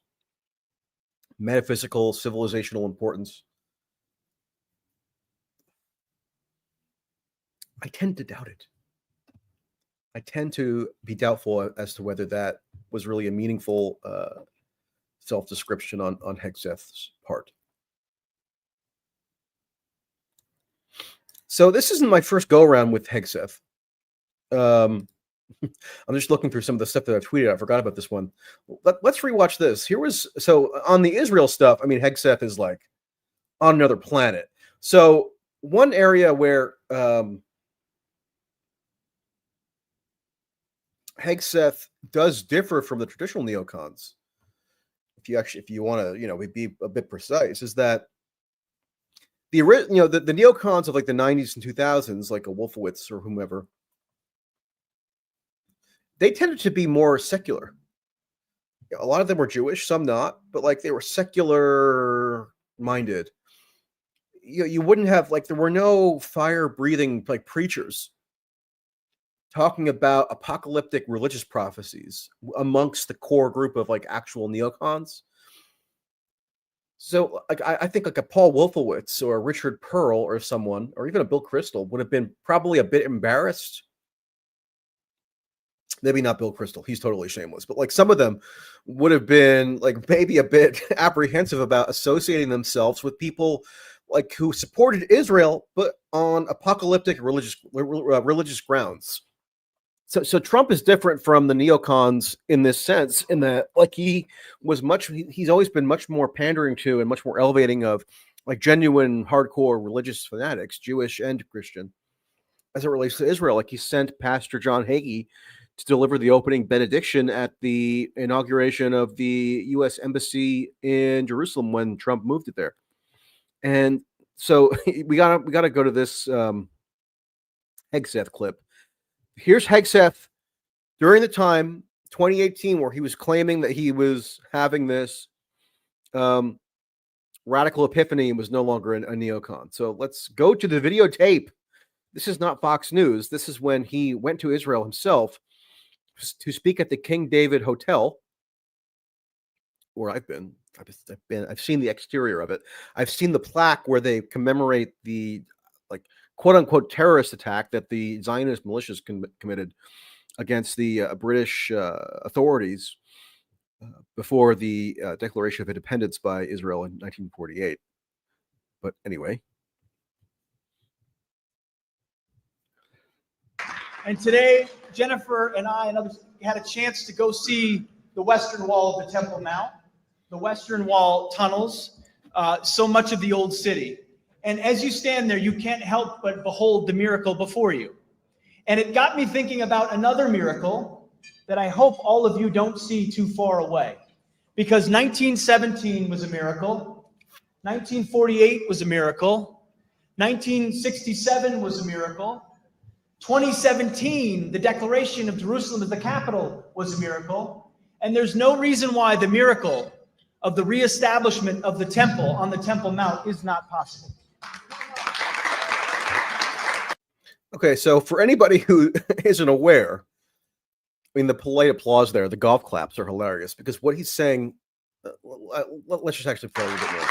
metaphysical, civilizational importance? I tend to doubt it. I tend to be doubtful as to whether that was really a meaningful self-description on Hegseth's part. So this isn't my first go-around with Hegseth. I'm just looking through some of the stuff that I tweeted. I forgot about this one. Let's rewatch this. So on the Israel stuff, I mean, Hegseth is like on another planet. So one area where Hegseth does differ from the traditional neocons, if you want to be a bit precise, is that the neocons of the 90s and 2000s, like a Wolfowitz or whomever, they tended to be more secular. A lot of them were Jewish, some not, but they were secular minded. You wouldn't have there were no fire breathing preachers talking about apocalyptic religious prophecies amongst the core group of actual neocons. So I think a Paul Wolfowitz or a Richard Pearl or someone, or even a Bill Kristol, would have been probably a bit embarrassed. Maybe not Bill Kristol, he's totally shameless, but some of them would have been maybe a bit apprehensive about associating themselves with people who supported Israel, but on apocalyptic religious grounds. So Trump is different from the neocons in this sense, in that he's always been much more pandering to and much more elevating of genuine hardcore religious fanatics, Jewish and Christian, as it relates to Israel. He sent Pastor John Hagee to deliver the opening benediction at the inauguration of the U.S. Embassy in Jerusalem when Trump moved it there. And so we gotta go to this Hegseth clip. Here's Hegseth during the time 2018 where he was claiming that he was having this radical epiphany and was no longer a neocon. So let's go to the videotape. This is not Fox News. This is when he went to Israel himself to speak at the King David Hotel, where I've been. I've seen the exterior of it. I've seen the plaque where they commemorate the quote unquote terrorist attack that the Zionist militias committed against the British authorities before the Declaration of Independence by Israel in 1948. But anyway. And today, Jennifer and I and others had a chance to go see the Western Wall of the Temple Mount, the Western Wall tunnels, so much of the old city. And as you stand there, you can't help but behold the miracle before you. And it got me thinking about another miracle that I hope all of you don't see too far away. Because 1917 was a miracle, 1948 was a miracle, 1967 was a miracle, 2017, the declaration of Jerusalem as the capital was a miracle. And there's no reason why the miracle of the reestablishment of the temple on the Temple Mount is not possible. Okay, so for anybody who isn't aware, I mean, the polite applause there, the golf claps are hilarious because what he's saying, let's just actually play a little bit more.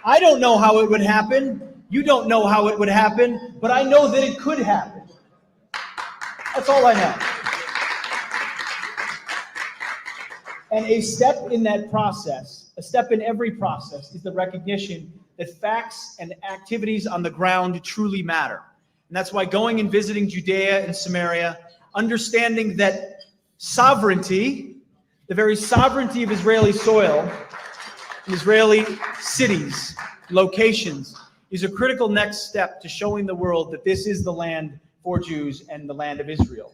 I don't know how it would happen. You don't know how it would happen, but I know that it could happen. That's all I know. And a step in that process, a step in every process, is the recognition that facts and activities on the ground truly matter. And that's why going and visiting Judea and Samaria, understanding that sovereignty, the very sovereignty of Israeli soil, Israeli cities, locations, is a critical next step to showing the world that this is the land for Jews and the land of Israel.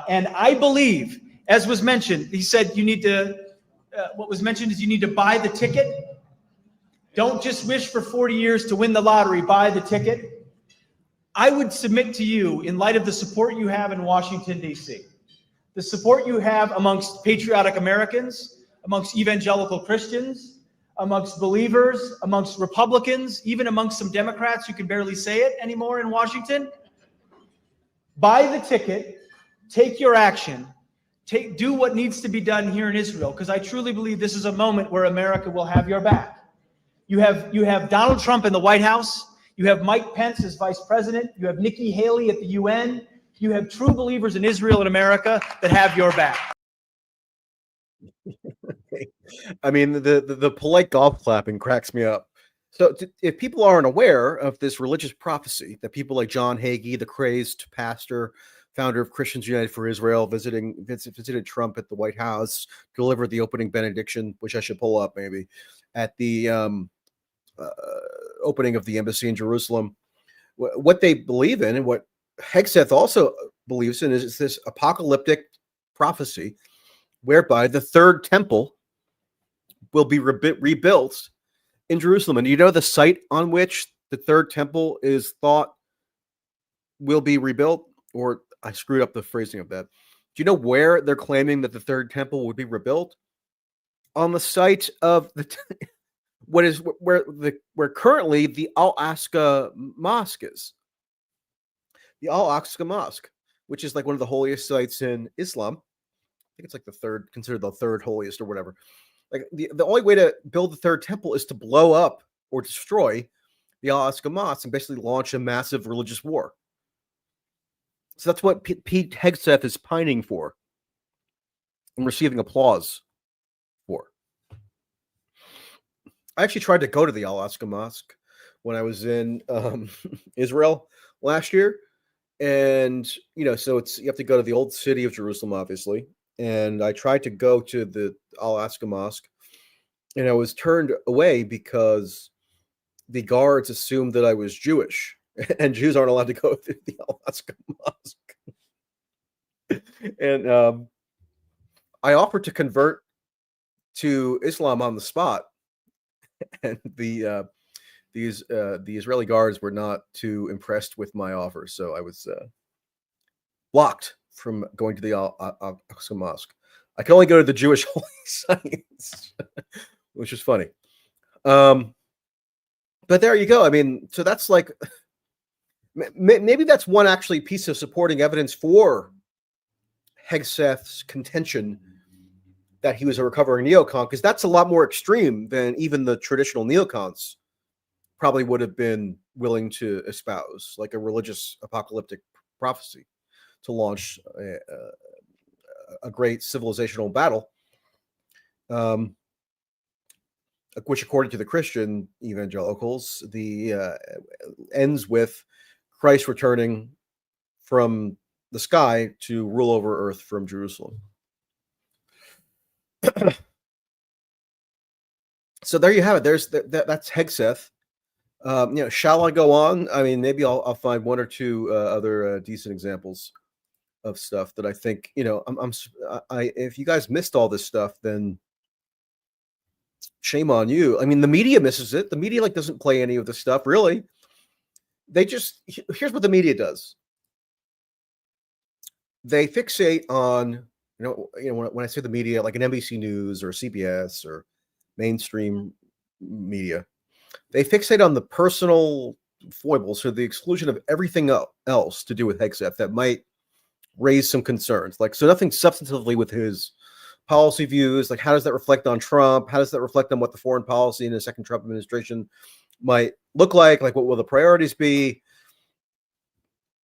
And I believe, as was mentioned, he said you need to, what was mentioned is you need to buy the ticket. Don't just wish for 40 years to win the lottery, buy the ticket. I would submit to you, in light of the support you have in Washington, D.C., the support you have amongst patriotic Americans, amongst evangelical Christians, amongst believers, amongst Republicans, even amongst some Democrats who can barely say it anymore in Washington, buy the ticket, take your action, do what needs to be done here in Israel, because I truly believe this is a moment where America will have your back. You have Donald Trump in the White House. You have Mike Pence as vice president. You have Nikki Haley at the UN. You have true believers in Israel and America that have your back. I mean, the polite golf clapping cracks me up. So if people aren't aware of this religious prophecy that people like John Hagee, the crazed pastor, founder of Christians United for Israel, visited Trump at the White House, delivered the opening benediction, which I should pull up maybe, at the opening of the embassy in Jerusalem. What they believe in and what Hegseth also believes in is this apocalyptic prophecy whereby the third temple will be rebuilt in Jerusalem. And you know the site on which the third temple is thought will be rebuilt? Or I screwed up the phrasing of that. Do you know where they're claiming that the third temple would be rebuilt? On the site of the where currently the Al-Aqsa Mosque is. The Al-Aqsa Mosque, which is like one of the holiest sites in Islam. I think it's like the third, considered the third holiest or whatever. Like the only way to build the third temple is to blow up or destroy the Al-Aqsa Mosque and basically launch a massive religious war. So that's what Pete Hegseth is pining for and receiving applause for. I actually tried to go to the Al-Aqsa Mosque when I was in Israel last year. And, you know, so you have to go to the old city of Jerusalem, obviously. And I tried to go to the Al-Aqsa Mosque, and I was turned away because the guards assumed that I was Jewish, and Jews aren't allowed to go to the Al-Aqsa Mosque. And I offered to convert to Islam on the spot, and the Israeli guards were not too impressed with my offer, so I was blocked from going to the Al-Aqsa Mosque. I can only go to the Jewish holy sites, which is funny. But there you go. I mean, so that's like, maybe that's one actually piece of supporting evidence for Hegseth's contention that he was a recovering neocon, because that's a lot more extreme than even the traditional neocons probably would have been willing to espouse, like a religious apocalyptic prophecy to launch a great civilizational battle, which, according to the Christian evangelicals, the ends with Christ returning from the sky to rule over earth from Jerusalem. So there you have it. There's that's Hegseth. Shall I go on? I mean, maybe I'll find one or two other decent examples of stuff that I think, if you guys missed all this stuff, then shame on you. I mean, the media misses it. The media doesn't play any of the stuff, really. Here's what the media does. They fixate on, when I say the media, like an NBC News or CBS or mainstream media, they fixate on the personal foibles to the exclusion of everything else to do with Hegseth that might raise some concerns. So nothing substantively with his policy views. How does that reflect on Trump? How does that reflect on what the foreign policy in the second Trump administration might look like? What will the priorities be?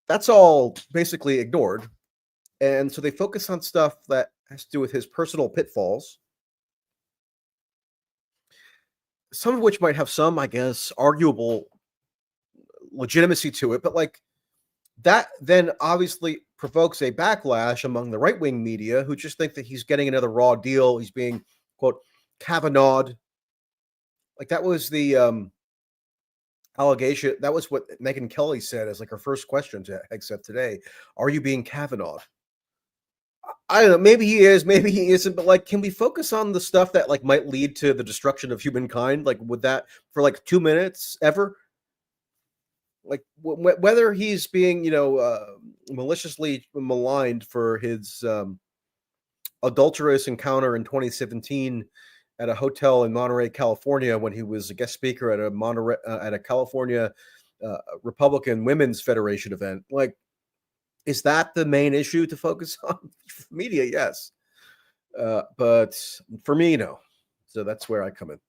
That's all basically ignored. And so they focus on stuff that has to do with his personal pitfalls, some of which might have some, I guess, arguable legitimacy to it. But that then obviously provokes a backlash among the right-wing media, who just think that he's getting another raw deal. He's being, quote, Kavanaugh'd. That was the allegation. That was what Megyn Kelly said as her first question to Hegseth today. Are you being Kavanaugh'd? I don't know. Maybe he is, maybe he isn't. But can we focus on the stuff that might lead to the destruction of humankind? Would that for 2 minutes ever? Whether he's being, maliciously maligned for his adulterous encounter in 2017 at a hotel in Monterey, California, when he was a guest speaker at a California Republican Women's Federation event. Is that the main issue to focus on? Media, yes. But for me, no. So that's where I come in.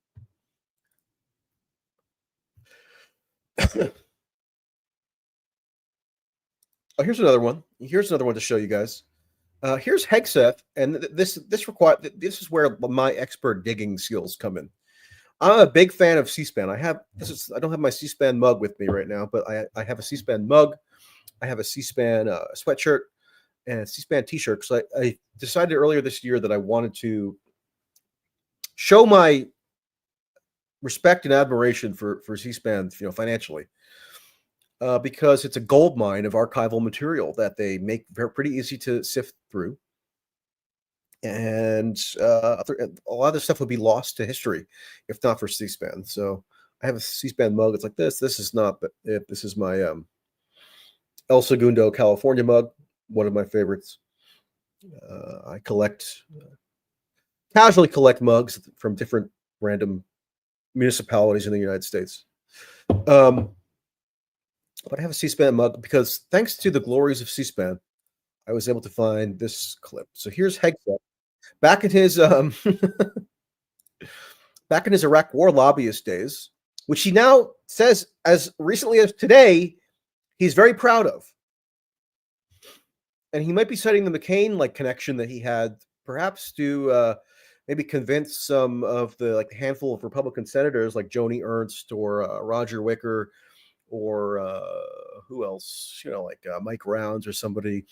Oh, here's another one. Here's another one to show you guys. Here's Hegseth, and this is where my expert digging skills come in. I'm a big fan of C-SPAN. I don't have my C-SPAN mug with me right now, but I have a C-SPAN mug. I have a C-SPAN sweatshirt and a C-SPAN t-shirt. So I decided earlier this year that I wanted to show my respect and admiration for C-SPAN, financially, because it's a gold mine of archival material that they make pretty easy to sift through. And a lot of this stuff would be lost to history if not for C-SPAN. So I have a C-SPAN mug. It's like this. This is not it. This is my El Segundo, California mug, one of my favorites. I casually collect mugs from different random municipalities in the United States. But I have a C-SPAN mug because, thanks to the glories of C-SPAN, I was able to find this clip. So here's Hegseth back in his Iraq War lobbyist days, which he now says, as recently as today, he's very proud of. And he might be citing the McCain connection that he had, perhaps to maybe convince some of the handful of Republican senators like Joni Ernst or Roger Wicker or who else, Mike Rounds or somebody,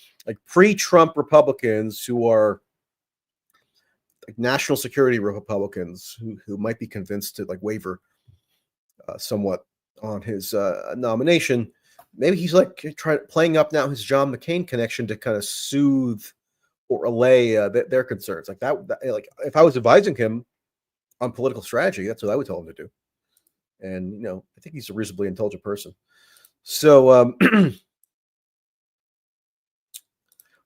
pre-Trump Republicans who are national security Republicans who might be convinced to waver somewhat on his nomination. Maybe he's playing up now his John McCain connection to kind of soothe or allay their concerns. If I was advising him on political strategy, that's what I would tell him to do. And I think he's a reasonably intelligent person. So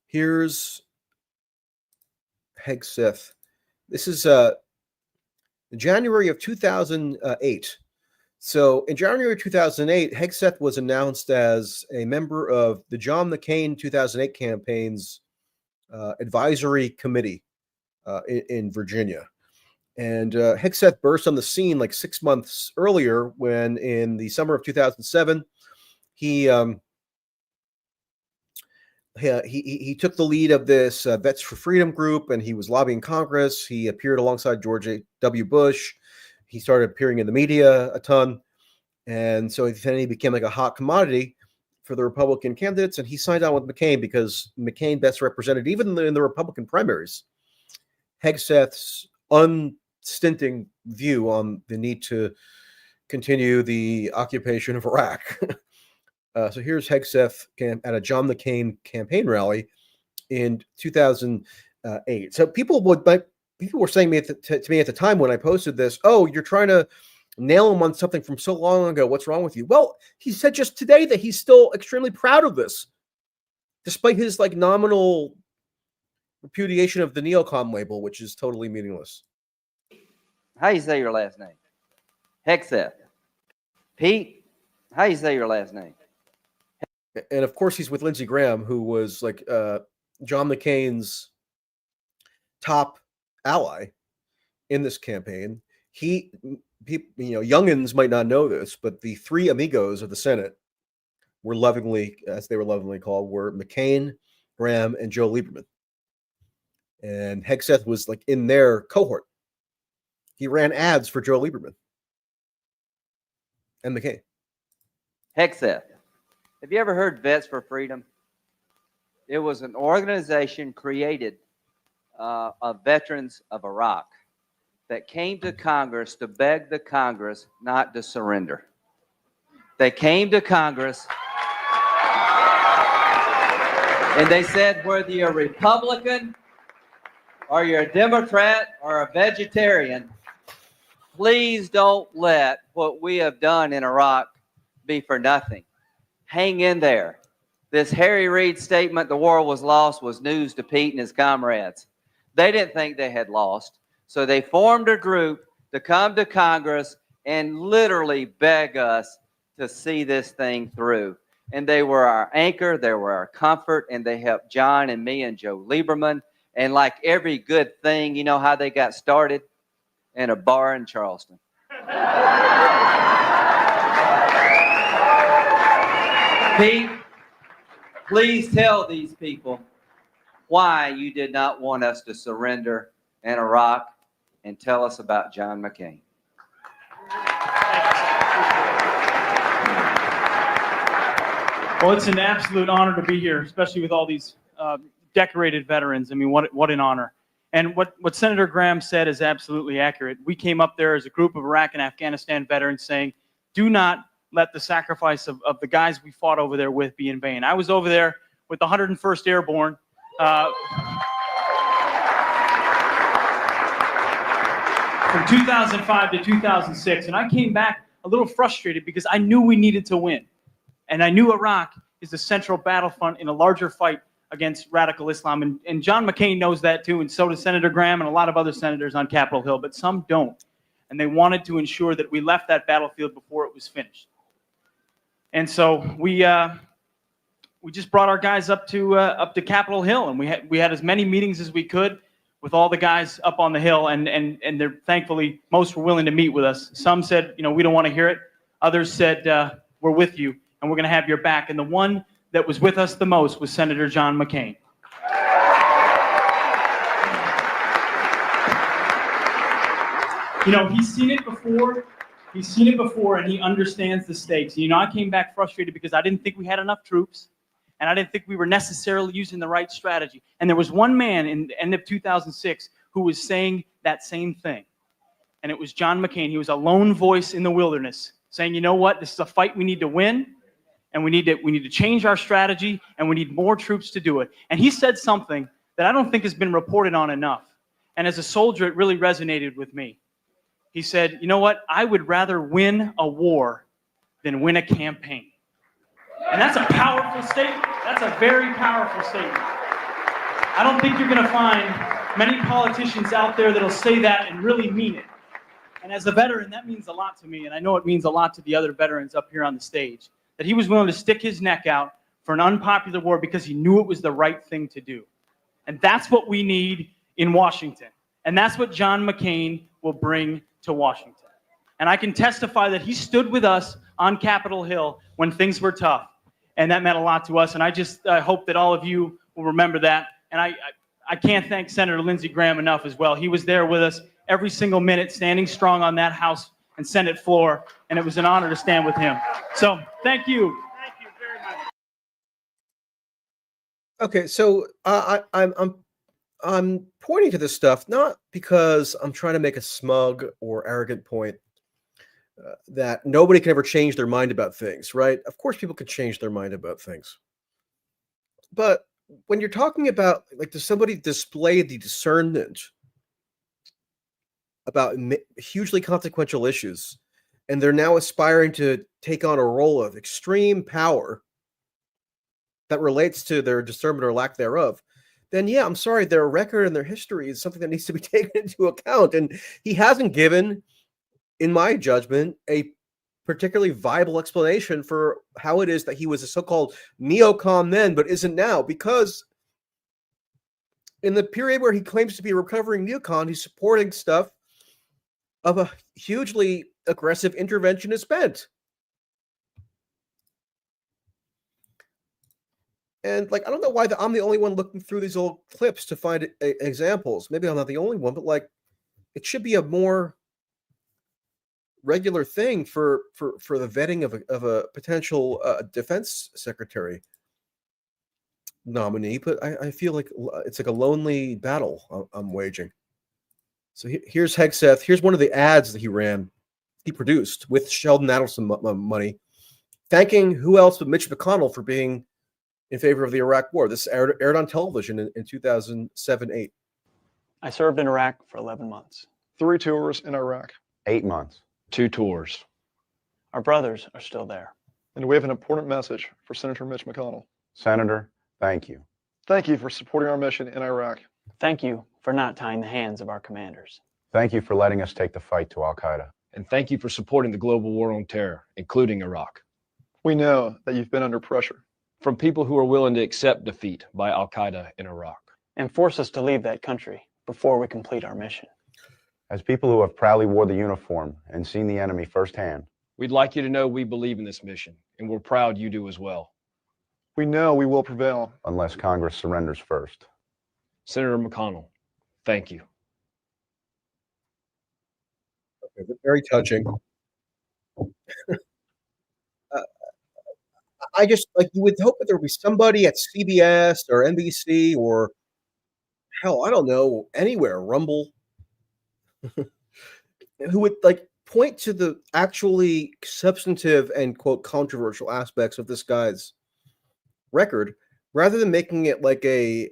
here's Hegseth. This is January of 2008. So in January 2008, Hegseth was announced as a member of the John McCain 2008 campaign's advisory committee in Virginia. And Hegseth burst on the scene like 6 months earlier when, in the summer of 2007, he took the lead of this Vets for Freedom group, and he was lobbying Congress. He appeared alongside George W. Bush. He started appearing in the media a ton. And so then he became like a hot commodity for the Republican candidates. And he signed on with McCain because McCain best represented, even in the Republican primaries, Hegseth's unstinting view on the need to continue the occupation of Iraq. So here's Hegseth at a John McCain campaign rally in 2008. So people were saying to me at the time when I posted this, "Oh, you're trying to nail him on something from so long ago. What's wrong with you?" Well, he said just today that he's still extremely proud of this, despite his like nominal repudiation of the neocon label, which is totally meaningless. How you say your last name? Hegseth. Pete, how you say your last name? And of course, he's with Lindsey Graham, who was like John McCain's top ally in this campaign. Youngins might not know this, but the three amigos of the Senate were lovingly, as they were lovingly called, were McCain, Graham, and Joe Lieberman. And Hegseth was like in their cohort. He ran ads for Joe Lieberman and McCain. Hegseth. Have you ever heard Vets for Freedom? It was an organization created of veterans of Iraq that came to Congress to beg the Congress not to surrender. They came to Congress and they said, whether you're a Republican or you're a Democrat or a vegetarian, please don't let what we have done in Iraq be for nothing. Hang in there. This Harry Reid statement, the war was lost, was news to Pete and his comrades. They didn't think they had lost. So they formed a group to come to Congress and literally beg us to see this thing through. And they were our anchor, they were our comfort, and they helped John and me and Joe Lieberman. And like every good thing, you know how they got started? In a bar in Charleston. Pete, please tell these people why you did not want us to surrender in Iraq, and tell us about John McCain. Well, it's an absolute honor to be here, especially with all these decorated veterans. I mean, what an honor. And what Senator Graham said is absolutely accurate. We came up there as a group of Iraq and Afghanistan veterans saying, do not let the sacrifice of the guys we fought over there with be in vain. I was over there with the 101st Airborne. From 2005 to 2006. And I came back a little frustrated because I knew we needed to win. And I knew Iraq is the central battlefront in a larger fight against radical Islam. And John McCain knows that too, and so does Senator Graham and a lot of other senators on Capitol Hill, but some don't. And they wanted to ensure that we left that battlefield before it was finished. And so we just brought our guys up to Capitol Hill, and we had as many meetings as we could with all the guys up on the Hill, and they're thankfully most were willing to meet with us. Some said, we don't want to hear it. Others said, we're with you and we're going to have your back. And the one that was with us the most was Senator John McCain. He's seen it before. He's seen it before, and he understands the stakes. I came back frustrated because I didn't think we had enough troops, and I didn't think we were necessarily using the right strategy. And there was one man in the end of 2006 who was saying that same thing, and it was John McCain. He was a lone voice in the wilderness saying, you know what, this is a fight we need to win, and we need to change our strategy, and we need more troops to do it. And he said something that I don't think has been reported on enough, and as a soldier, it really resonated with me. He said, you know what, I would rather win a war than win a campaign. And that's a powerful statement. That's a very powerful statement. I don't think you're going to find many politicians out there that'll say that and really mean it. And as a veteran, that means a lot to me, and I know it means a lot to the other veterans up here on the stage, that he was willing to stick his neck out for an unpopular war because he knew it was the right thing to do. And that's what we need in Washington. And that's what John McCain will bring to Washington. And I can testify that he stood with us on Capitol Hill when things were tough. And that meant a lot to us. And I hope that all of you will remember that. And I can't thank Senator Lindsey Graham enough as well. He was there with us every single minute, standing strong on that House and Senate floor. And it was an honor to stand with him. So thank you. Thank you very much. Okay, so I'm pointing to this stuff not because I'm trying to make a smug or arrogant point that nobody can ever change their mind about things, right? Of course, people can change their mind about things. But when you're talking about, like, does somebody display the discernment about hugely consequential issues, and they're now aspiring to take on a role of extreme power that relates to their discernment or lack thereof, then yeah, I'm sorry, their record and their history is something that needs to be taken into account. And he hasn't given, in my judgment, a particularly viable explanation for how it is that he was a so-called neocon then, but isn't now, because in the period where he claims to be a recovering neocon, he's supporting stuff of a hugely aggressive interventionist bent. And, like, I don't know why I'm the only one looking through these old clips to find examples. Maybe I'm not the only one, but, like, it should be a more regular thing for the vetting of a potential defense secretary nominee. But I feel like it's like a lonely battle I'm waging. So here's Hegseth. Here's one of the ads that he produced with Sheldon Adelson money, thanking who else but Mitch McConnell for being in favor of the Iraq War. This aired on television in 2007-8. I served in Iraq for 11 months. 3 tours in Iraq. 8 months. 2 tours. Our brothers are still there. And we have an important message for Senator Mitch McConnell. Senator, thank you. Thank you for supporting our mission in Iraq. Thank you for not tying the hands of our commanders. Thank you for letting us take the fight to Al-Qaeda. And thank you for supporting the global war on terror, including Iraq. We know that you've been under pressure from people who are willing to accept defeat by Al-Qaeda in Iraq and force us to leave that country before we complete our mission. As people who have proudly wore the uniform and seen the enemy firsthand, we'd like you to know we believe in this mission, and we're proud you do as well. We know we will prevail. Unless Congress surrenders first. Senator McConnell, thank you. Okay, very touching. I just, like, you would hope that there would be somebody at CBS or NBC or, hell, I don't know, anywhere, Rumble, who would, like, point to the actually substantive and, quote, controversial aspects of this guy's record, rather than making it like a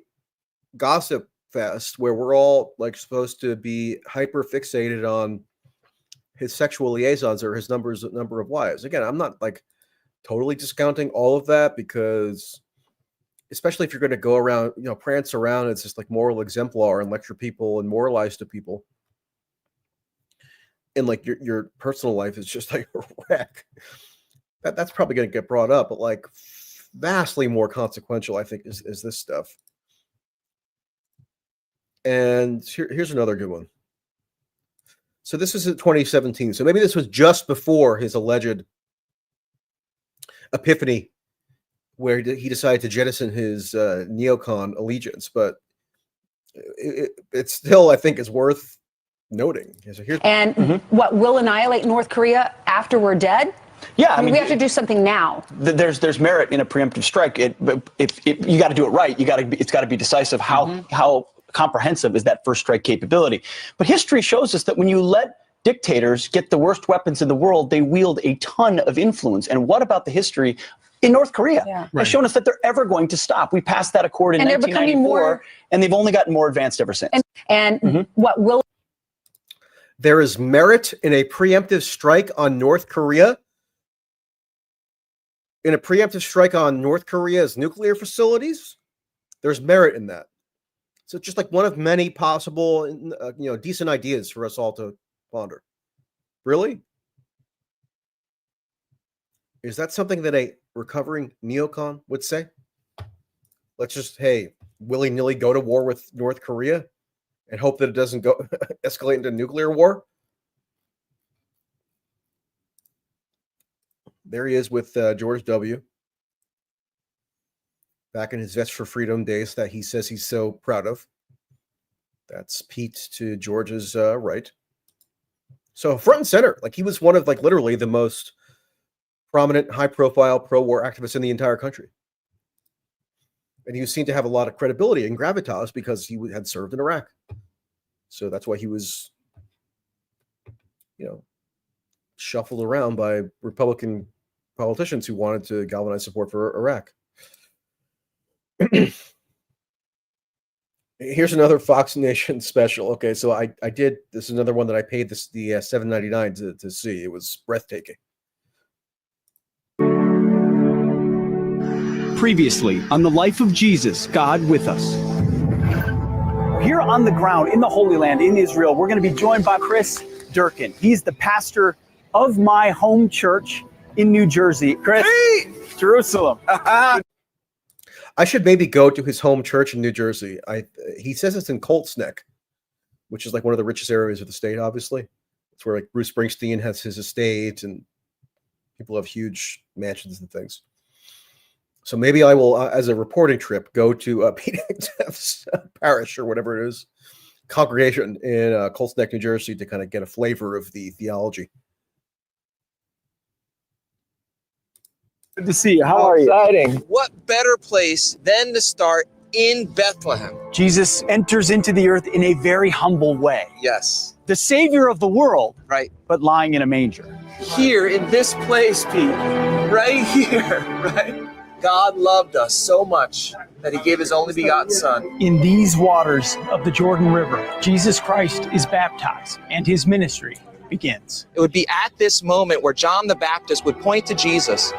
gossip fest where we're all, like, supposed to be hyper fixated on his sexual liaisons or his number of wives. Again, I'm not, like, totally discounting all of that, because especially if you're going to go around, prance around, it's just like moral exemplar and lecture people and moralize to people, and like your personal life is just like a wreck. That's probably going to get brought up, but like vastly more consequential, I think, is this stuff. And here's another good one. So this is in 2017. So maybe this was just before his alleged epiphany, where he decided to jettison his neocon allegiance, but it still, I think, is worth noting. So what will annihilate North Korea after we're dead? Yeah, I mean, we have to do something now. There's merit in a preemptive strike. If you got to do it right, it's got to be decisive. How comprehensive is that first strike capability? But history shows us that when you let dictators get the worst weapons in the world, they wield a ton of influence. And what about the history in North Korea? Yeah. Has shown us that they're ever going to stop. We passed that accord in 1994, and they've only gotten more advanced ever since. What will... There is merit in a preemptive strike on North Korea. In a preemptive strike on North Korea's nuclear facilities, there's merit in that. So just like one of many possible, decent ideas for us all to ponder. Really? Is that something that a recovering neocon would say? Let's just, hey, willy-nilly go to war with North Korea and hope that it doesn't go escalate into nuclear war? There he is with George W. Back in his Vest for Freedom days that he says he's so proud of. That's Pete to George's right. So front and center, like he was one of like literally the most prominent, high-profile pro-war activists in the entire country. And he was seen to have a lot of credibility and gravitas because he had served in Iraq. So that's why he was, shuffled around by Republican politicians who wanted to galvanize support for Iraq. Here's another Fox Nation special. Okay, so I did, this is another one that I paid the $7.99 to see. It was breathtaking. Previously on The Life of Jesus, God with Us. Here on the ground in the Holy Land in Israel, we're going to be joined by Chris Durkin. He's the pastor of my home church in New Jersey. Chris, hey! Jerusalem. I should maybe go to his home church in New Jersey. He says it's in Colts Neck, which is like one of the richest areas of the state, obviously. It's where like Bruce Springsteen has his estate and people have huge mansions and things. So maybe I will, as a reporting trip, go to Pete Hegseth's parish or whatever it is, congregation in Colts Neck, New Jersey, to kind of get a flavor of the theology. Good to see you. How are you? Exciting. What better place than to start in Bethlehem? Jesus enters into the earth in a very humble way. Yes. The Savior of the world, right? But lying in a manger. Here in this place, Pete, right here, right? God loved us so much that he gave his only begotten son. In these waters of the Jordan River, Jesus Christ is baptized and his ministry begins. It would be at this moment where John the Baptist would point to Jesus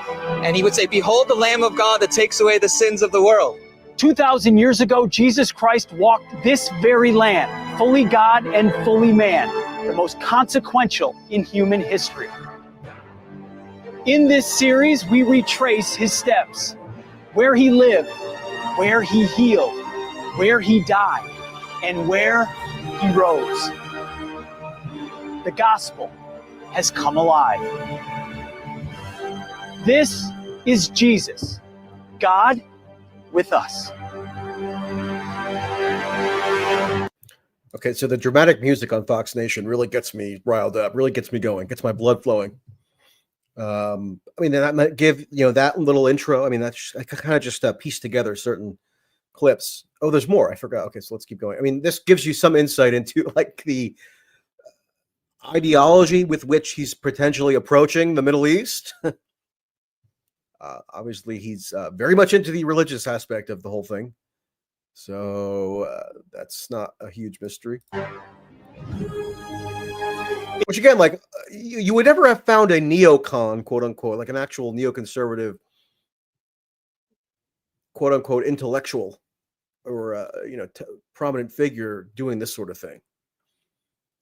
and he would say, "Behold the Lamb of God that takes away the sins of the world." 2,000 years ago, Jesus Christ walked this very land, fully God and fully man, the most consequential in human history. In this series, we retrace his steps, where he lived, where he healed, where he died, and where he rose. The gospel has come alive. This is Jesus, God with us. Okay, so the dramatic music on Fox Nation really gets me riled up, really gets me going, gets my blood flowing. I mean, that might give, that little intro. I mean, I kind of just piece together certain clips. Oh, there's more. I forgot. Okay, so let's keep going. I mean, this gives you some insight into like the ideology with which he's potentially approaching the Middle East. Obviously, he's very much into the religious aspect of the whole thing. So that's not a huge mystery. Which again, like you would never have found a neocon, quote unquote, like an actual neoconservative, quote unquote, intellectual or prominent figure doing this sort of thing.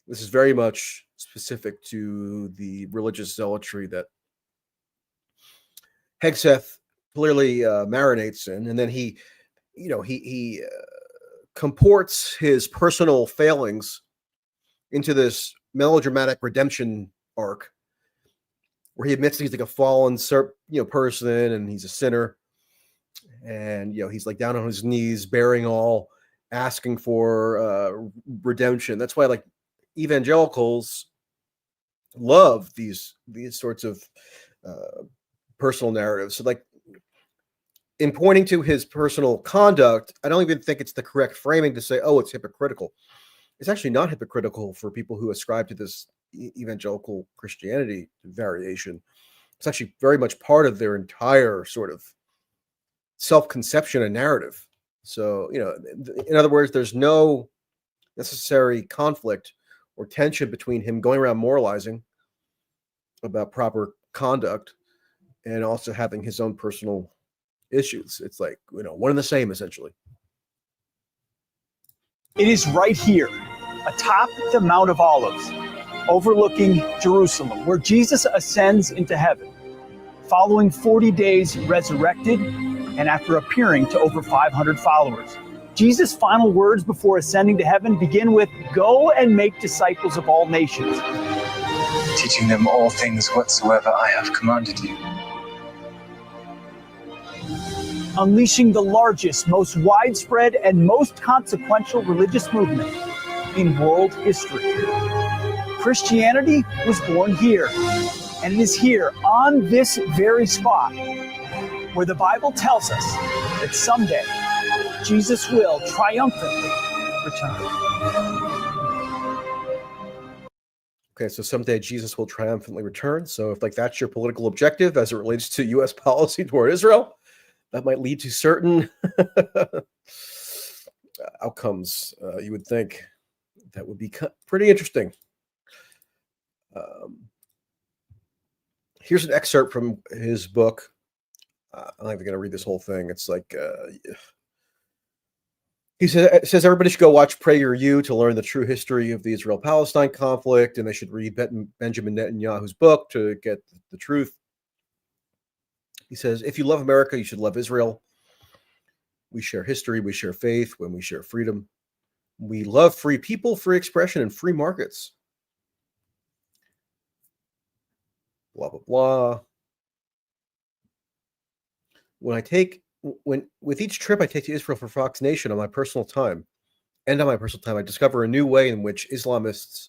This is very much specific to the religious zealotry that Hegseth clearly marinates in, and then he comports his personal failings into this melodramatic redemption arc where he admits he's like a fallen person and he's a sinner, and he's like down on his knees bearing all, asking for redemption. That's why like evangelicals love these sorts of personal narratives. So like in pointing to his personal conduct, I don't even think it's the correct framing to say, oh, it's hypocritical. It's actually not hypocritical for people who ascribe to this evangelical Christianity variation. It's actually very much part of their entire sort of self-conception and narrative. So, in other words, there's no necessary conflict or tension between him going around moralizing about proper conduct and also having his own personal issues. It's like, one and the same, essentially. It is right here, atop the Mount of Olives, overlooking Jerusalem, where Jesus ascends into heaven, following 40 days resurrected and after appearing to over 500 followers. Jesus' final words before ascending to heaven begin with, "Go and make disciples of all nations, teaching them all things whatsoever I have commanded you." Unleashing the largest, most widespread, and most consequential religious movement in world history. Christianity was born here, and it is here, on this very spot, where the Bible tells us that someday Jesus will triumphantly return. Okay, so someday Jesus will triumphantly return. So if that's your political objective as it relates to U.S. policy toward Israel, that might lead to certain outcomes. You would think that would be pretty interesting. Here's an excerpt from his book. I'm not even going to read this whole thing. It's he says everybody should go watch PragerU to learn the true history of the Israel-Palestine conflict, and they should read Benjamin Netanyahu's book to get the truth. He says, if you love America, you should love Israel. We share history, we share faith, when we share freedom. We love free people, free expression, and free markets. Blah, blah, blah. With each trip I take to Israel for Fox Nation on my personal time, I discover a new way in which Islamists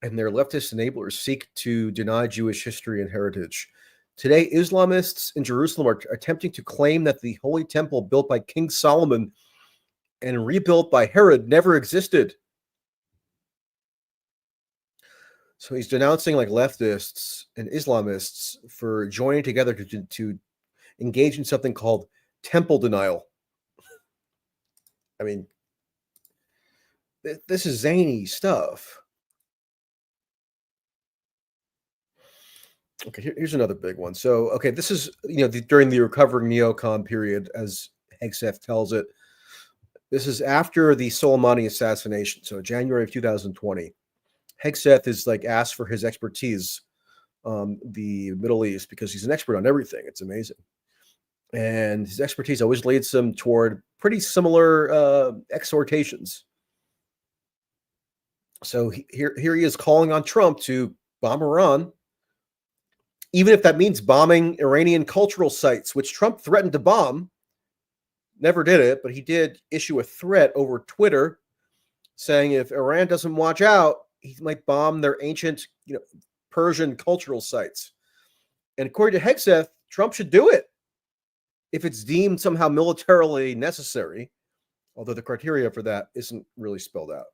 and their leftist enablers seek to deny Jewish history and heritage. Today, Islamists in Jerusalem are attempting to claim that the Holy Temple built by King Solomon and rebuilt by Herod never existed. So he's denouncing leftists and Islamists for joining together to engage in something called temple denial. I mean, this is zany stuff. Okay, here's another big one. So, this is, during the recovering neocon period, as Hegseth tells it. This is after the Soleimani assassination, so January of 2020. Hegseth is asked for his expertise on the Middle East because he's an expert on everything. It's amazing. And his expertise always leads him toward pretty similar exhortations. So here he is calling on Trump to bomb Iran, even if that means bombing Iranian cultural sites, which Trump threatened to bomb. Never did it, but he did issue a threat over Twitter saying if Iran doesn't watch out, he might bomb their ancient, Persian cultural sites. And according to Hegseth, Trump should do it if it's deemed somehow militarily necessary, although the criteria for that isn't really spelled out.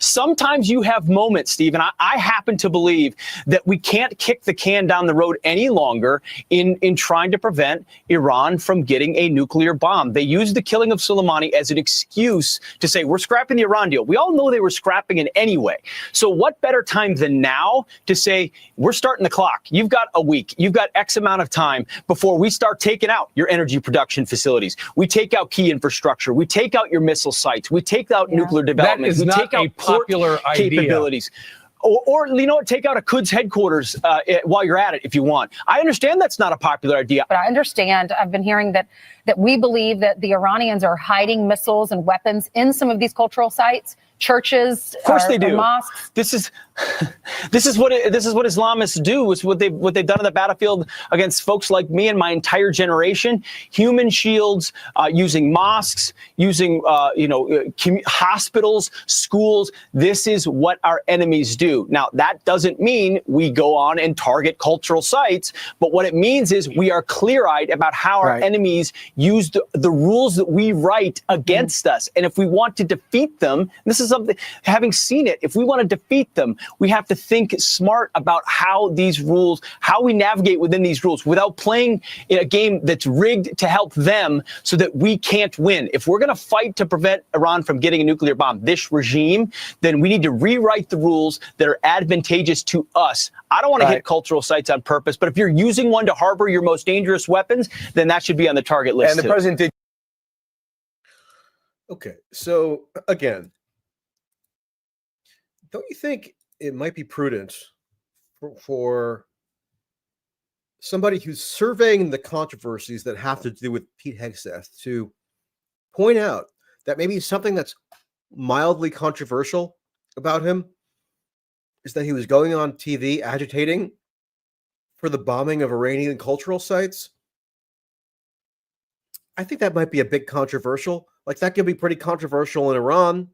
Sometimes you have moments, Steve, and I happen to believe that we can't kick the can down the road any longer in trying to prevent Iran from getting a nuclear bomb. They used the killing of Soleimani as an excuse to say, we're scrapping the Iran deal. We all know they were scrapping it anyway. So what better time than now to say, we're starting the clock. You've got a week. You've got X amount of time before we start taking out your energy production facilities. We take out key infrastructure. We take out your missile sites. We take out nuclear development. That is not a popular idea. Capabilities. Or take out a Quds headquarters while you're at it if you want. I understand that's not a popular idea. But I understand, I've been hearing that we believe that the Iranians are hiding missiles and weapons in some of these cultural sites, churches, of course they do. Mosques. This is what Islamists do. Is what they've done on the battlefield against folks like me and my entire generation. Human shields, using mosques, using hospitals, schools. This is what our enemies do. Now that doesn't mean we go on and target cultural sites, but what it means is we are clear-eyed about how our enemies use the rules that we write against us. And if we want to defeat them, this is something, having seen it, if we want to defeat them, we have to think smart about how these rules, how we navigate within these rules without playing in a game that's rigged to help them so that we can't win. If we're going to fight to prevent Iran from getting a nuclear bomb, this regime, then we need to rewrite the rules that are advantageous to us. I don't want to hit cultural sites on purpose, but if you're using one to harbor your most dangerous weapons, then that should be on the target list. And the president did. Okay, so again, don't you think it might be prudent for somebody who's surveying the controversies that have to do with Pete Hegseth to point out that maybe something that's mildly controversial about him is that he was going on TV agitating for the bombing of Iranian cultural sites? I think that might be a bit controversial. Like, that could be pretty controversial in Iran,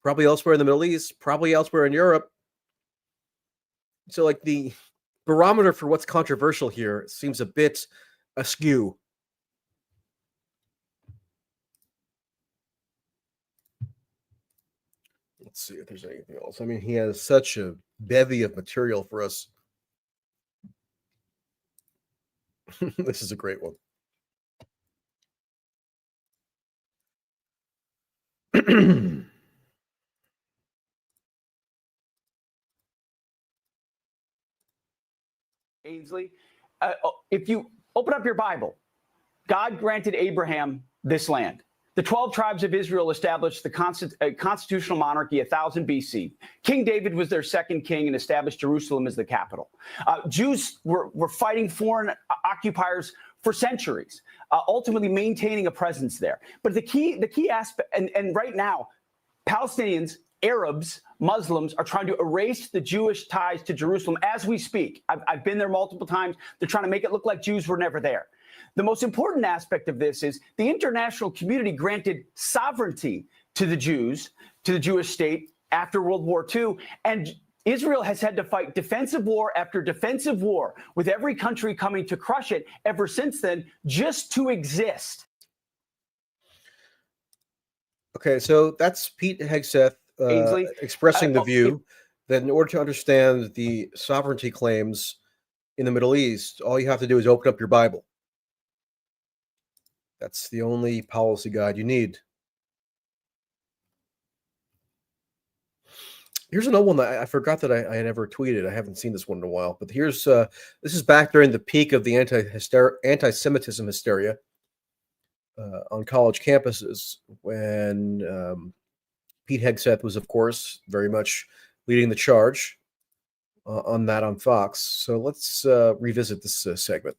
probably elsewhere in the Middle East, probably elsewhere in Europe. So, like, the barometer for what's controversial here seems a bit askew. Let's see if there's anything else. I mean, he has such a bevy of material for us. This is a great one. Ainsley, if you open up your Bible, God granted Abraham this land. The 12 tribes of Israel established the constitutional monarchy 1000 BC. King David was their second king and established Jerusalem as the capital. Jews were fighting foreign occupiers for centuries, ultimately maintaining a presence there. But the key aspect, and right now, Palestinians, Arabs, Muslims are trying to erase the Jewish ties to Jerusalem as we speak. I've been there multiple times. They're trying to make it look like Jews were never there. The most important aspect of this is the international community granted sovereignty to the Jews, to the Jewish state after World War II. And Israel has had to fight defensive war after defensive war with every country coming to crush it ever since then, just to exist. Okay, so that's Pete Hegseth expressing the view that in order to understand the sovereignty claims in the Middle East, all you have to do is open up your Bible. That's the only policy guide you need. Here's another one that I forgot that I had ever tweeted. I haven't seen this one in a while, but here's this is back during the peak of the anti-Semitism hysteria on college campuses when Pete Hegseth was, of course, very much leading the charge on that on Fox. So let's revisit this segment.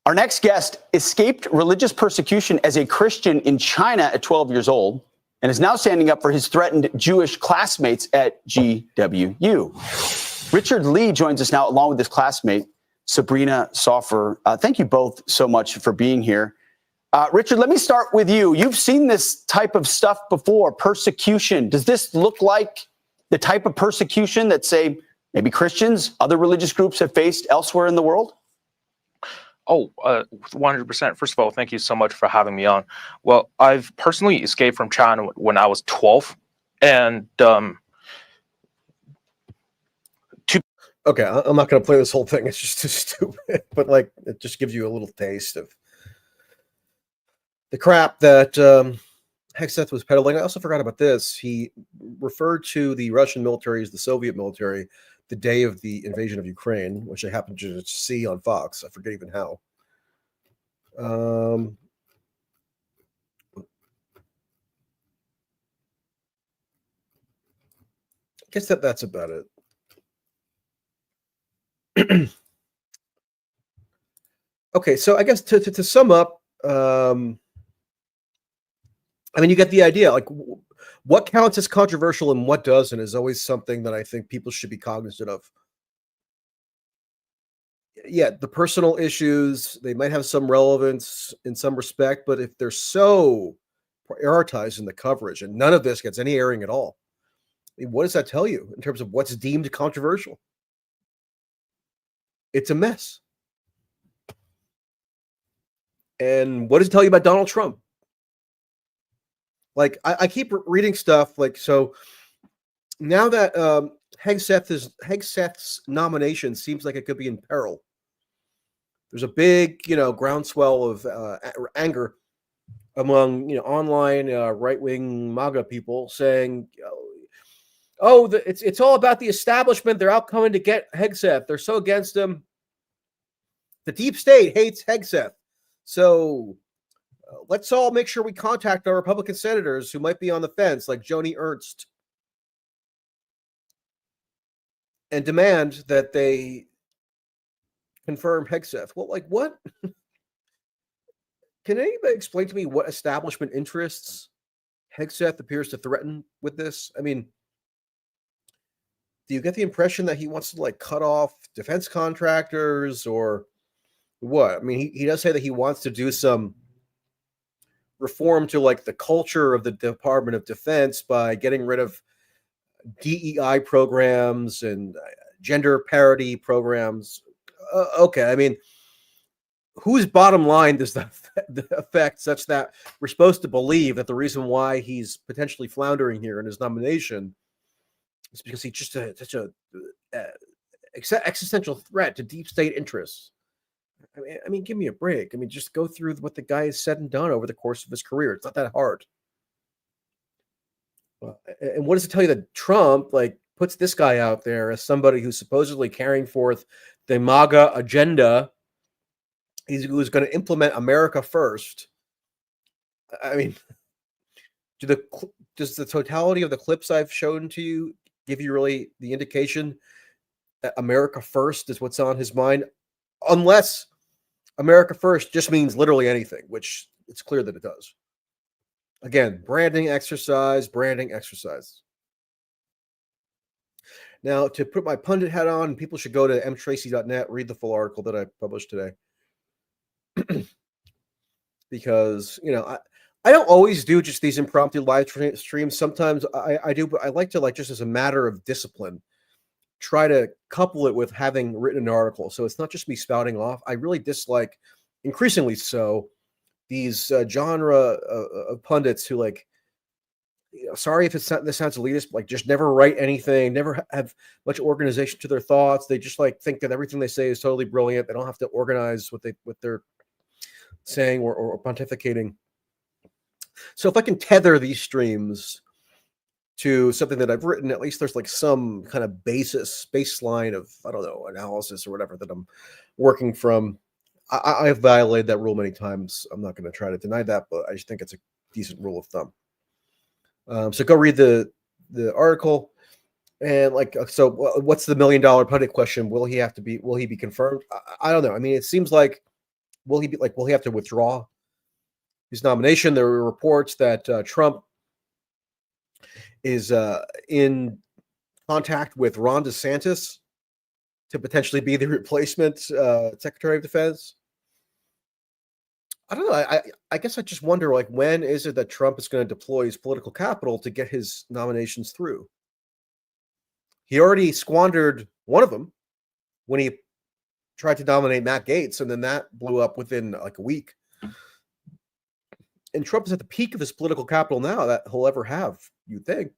Our next guest escaped religious persecution as a Christian in China at 12 years old and is now standing up for his threatened Jewish classmates at GWU. Richard Lee joins us now along with his classmate, Sabrina Soffer. Thank you both so much for being here. Richard, let me start with you. You've seen this type of stuff before, persecution. Does this look like the type of persecution that, say, maybe Christians, other religious groups have faced elsewhere in the world? Oh, 100%. First of all, thank you so much for having me on. Well, I've personally escaped from China when I was 12. And okay, I'm not going to play this whole thing. It's just too stupid. But like, it just gives you a little taste of the crap that Hegseth was peddling. I also forgot about this. He referred to the Russian military as the Soviet military the day of the invasion of Ukraine, which I happened to see on Fox. I forget even how. I guess that's about it. Okay, so I guess to sum up, I mean, you get the idea. Like, what counts as controversial and what doesn't is always something that I think people should be cognizant of. Yeah, the personal issues, they might have some relevance in some respect, but if they're so prioritized in the coverage and none of this gets any airing at all, I mean, what does that tell you in terms of what's deemed controversial? It's a mess. And what does it tell you about Donald Trump? Like, I keep reading stuff like, so now that Hegseth's nomination seems like it could be in peril. There's a big, groundswell of anger among, online right-wing MAGA people saying, oh, it's all about the establishment. They're out coming to get Hegseth. They're so against him. The deep state hates Hegseth. So let's all make sure we contact our Republican senators who might be on the fence, like Joni Ernst, and demand that they confirm Hegseth. Well, like what? Can anybody explain to me what establishment interests Hegseth appears to threaten with this? I mean, do you get the impression that he wants to like cut off defense contractors or what? I mean, he does say that he wants to do some reform to like the culture of the Department of Defense by getting rid of DEI programs and gender parity programs. Okay, I mean, whose bottom line does that affect such that we're supposed to believe that the reason why he's potentially floundering here in his nomination is because he's just such a existential threat to deep state interests? I mean, give me a break. I mean, just go through what the guy has said and done over the course of his career. It's not that hard. And what does it tell you that Trump like puts this guy out there as somebody who's supposedly carrying forth the MAGA agenda? Who's going to implement America first? I mean, does the totality of the clips I've shown to you give you really the indication that America first is what's on his mind? Unless America first just means literally anything, which it's clear that it does. Again, branding exercise. Now, to put my pundit hat on, people should go to mtracy.net, read the full article that I published today. Because, you know, I don't always do just these impromptu live streams. Sometimes I do, but I like to, like, just as a matter of discipline, try to couple it with having written an article. So it's not just me spouting off. I really dislike, increasingly so, these genre of pundits who, like, you know, sorry if this sounds elitist, but like just never write anything, never have much organization to their thoughts. They just like think that everything they say is totally brilliant. They don't have to organize what they're saying or pontificating. So if I can tether these streams to something that I've written, at least there's like some kind of baseline of, I don't know, analysis or whatever that I'm working from. I've violated that rule many times. I'm not going to try to deny that, but I just think it's a decent rule of thumb. So go read the article. And like, so what's the $1 million pundit question? Will he be confirmed? I don't know. I mean, it seems like, will he have to withdraw his nomination? There were reports that Trump is in contact with Ron DeSantis to potentially be the replacement Secretary of Defense. I don't know. I guess I just wonder, like, when is it that Trump is going to deploy his political capital to get his nominations through? He already squandered one of them when he tried to nominate Matt Gaetz, and then that blew up within like a week. And Trump is at the peak of his political capital now that he'll ever have, you'd think.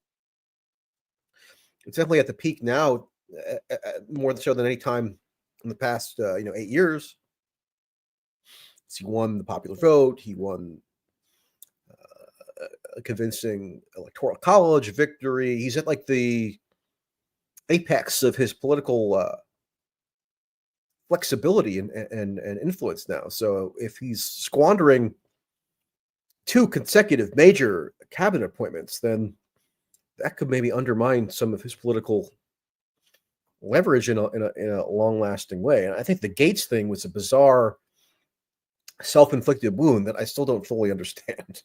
It's definitely at the peak now, more so than any time in the past 8 years. He won the popular vote. He won a convincing electoral college victory. He's at like the apex of his political flexibility and influence now. So if he's squandering 2 consecutive major cabinet appointments, then that could maybe undermine some of his political leverage in a long-lasting way. And I think the Gaetz thing was a bizarre self-inflicted wound that I still don't fully understand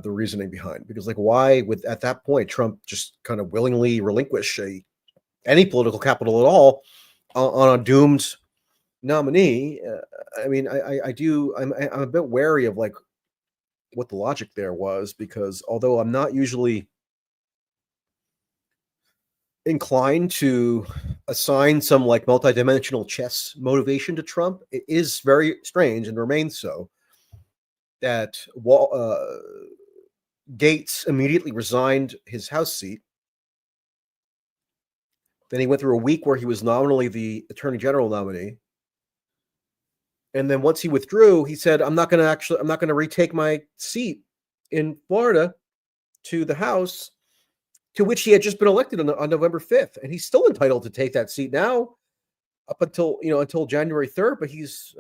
the reasoning behind. Because, like, why would at that point Trump just kind of willingly relinquish any political capital at all on a doomed nominee? I mean, I'm a bit wary of like what the logic there was, because although I'm not usually inclined to assign some like multidimensional chess motivation to Trump, it is very strange and remains so that Gaetz immediately resigned his House seat. Then he went through a week where he was nominally the Attorney General nominee. And then once he withdrew, he said, I'm not going to retake my seat in Florida to the House, to which he had just been elected on November 5th. And he's still entitled to take that seat now up until January 3rd. But he's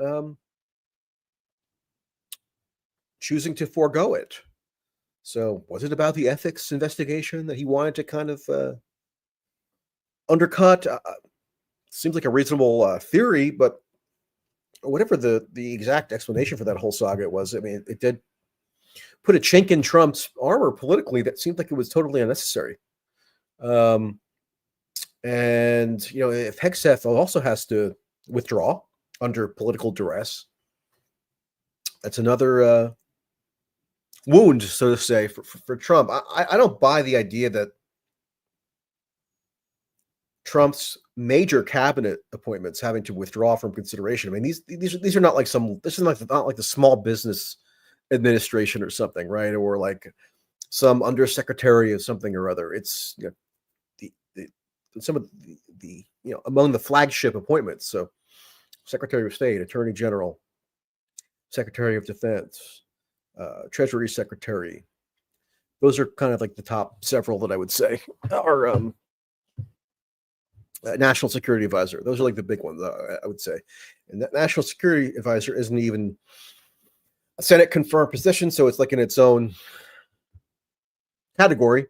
choosing to forego it. So was it about the ethics investigation that he wanted to kind of undercut? Seems like a reasonable theory, but whatever the exact explanation for that whole saga was, I mean, it did put a chink in Trump's armor politically that seemed like it was totally unnecessary. And if Hegseth also has to withdraw under political duress, that's another wound, so to say, for Trump. I don't buy the idea that Trump's major cabinet appointments having to withdraw from consideration. I mean, these are not like this is not like the small business administration or something, right? Or like some undersecretary of something or other. It's some of the among the flagship appointments. So Secretary of State, Attorney General, Secretary of Defense, Treasury Secretary. Those are kind of like the top several that I would say are National Security Advisor. Those are like the big ones, I would say. And that National Security Advisor isn't even a Senate confirmed position, so it's like in its own category.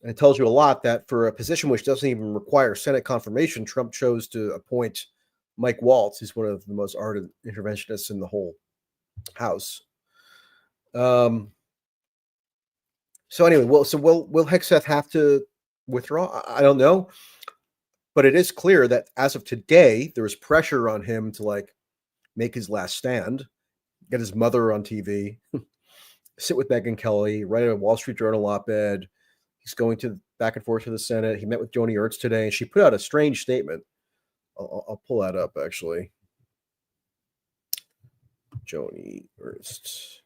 And it tells you a lot that for a position which doesn't even require Senate confirmation, Trump chose to appoint Mike Waltz, who's one of the most ardent interventionists in the whole House. So anyway, will Hegseth have to withdraw? I don't know. But it is clear that as of today, there is pressure on him to like make his last stand, get his mother on TV, sit with Megyn Kelly, write a Wall Street Journal op-ed. He's going back and forth to the Senate. He met with Joni Ernst today, and she put out a strange statement. I'll pull that up, actually. Joni Ernst.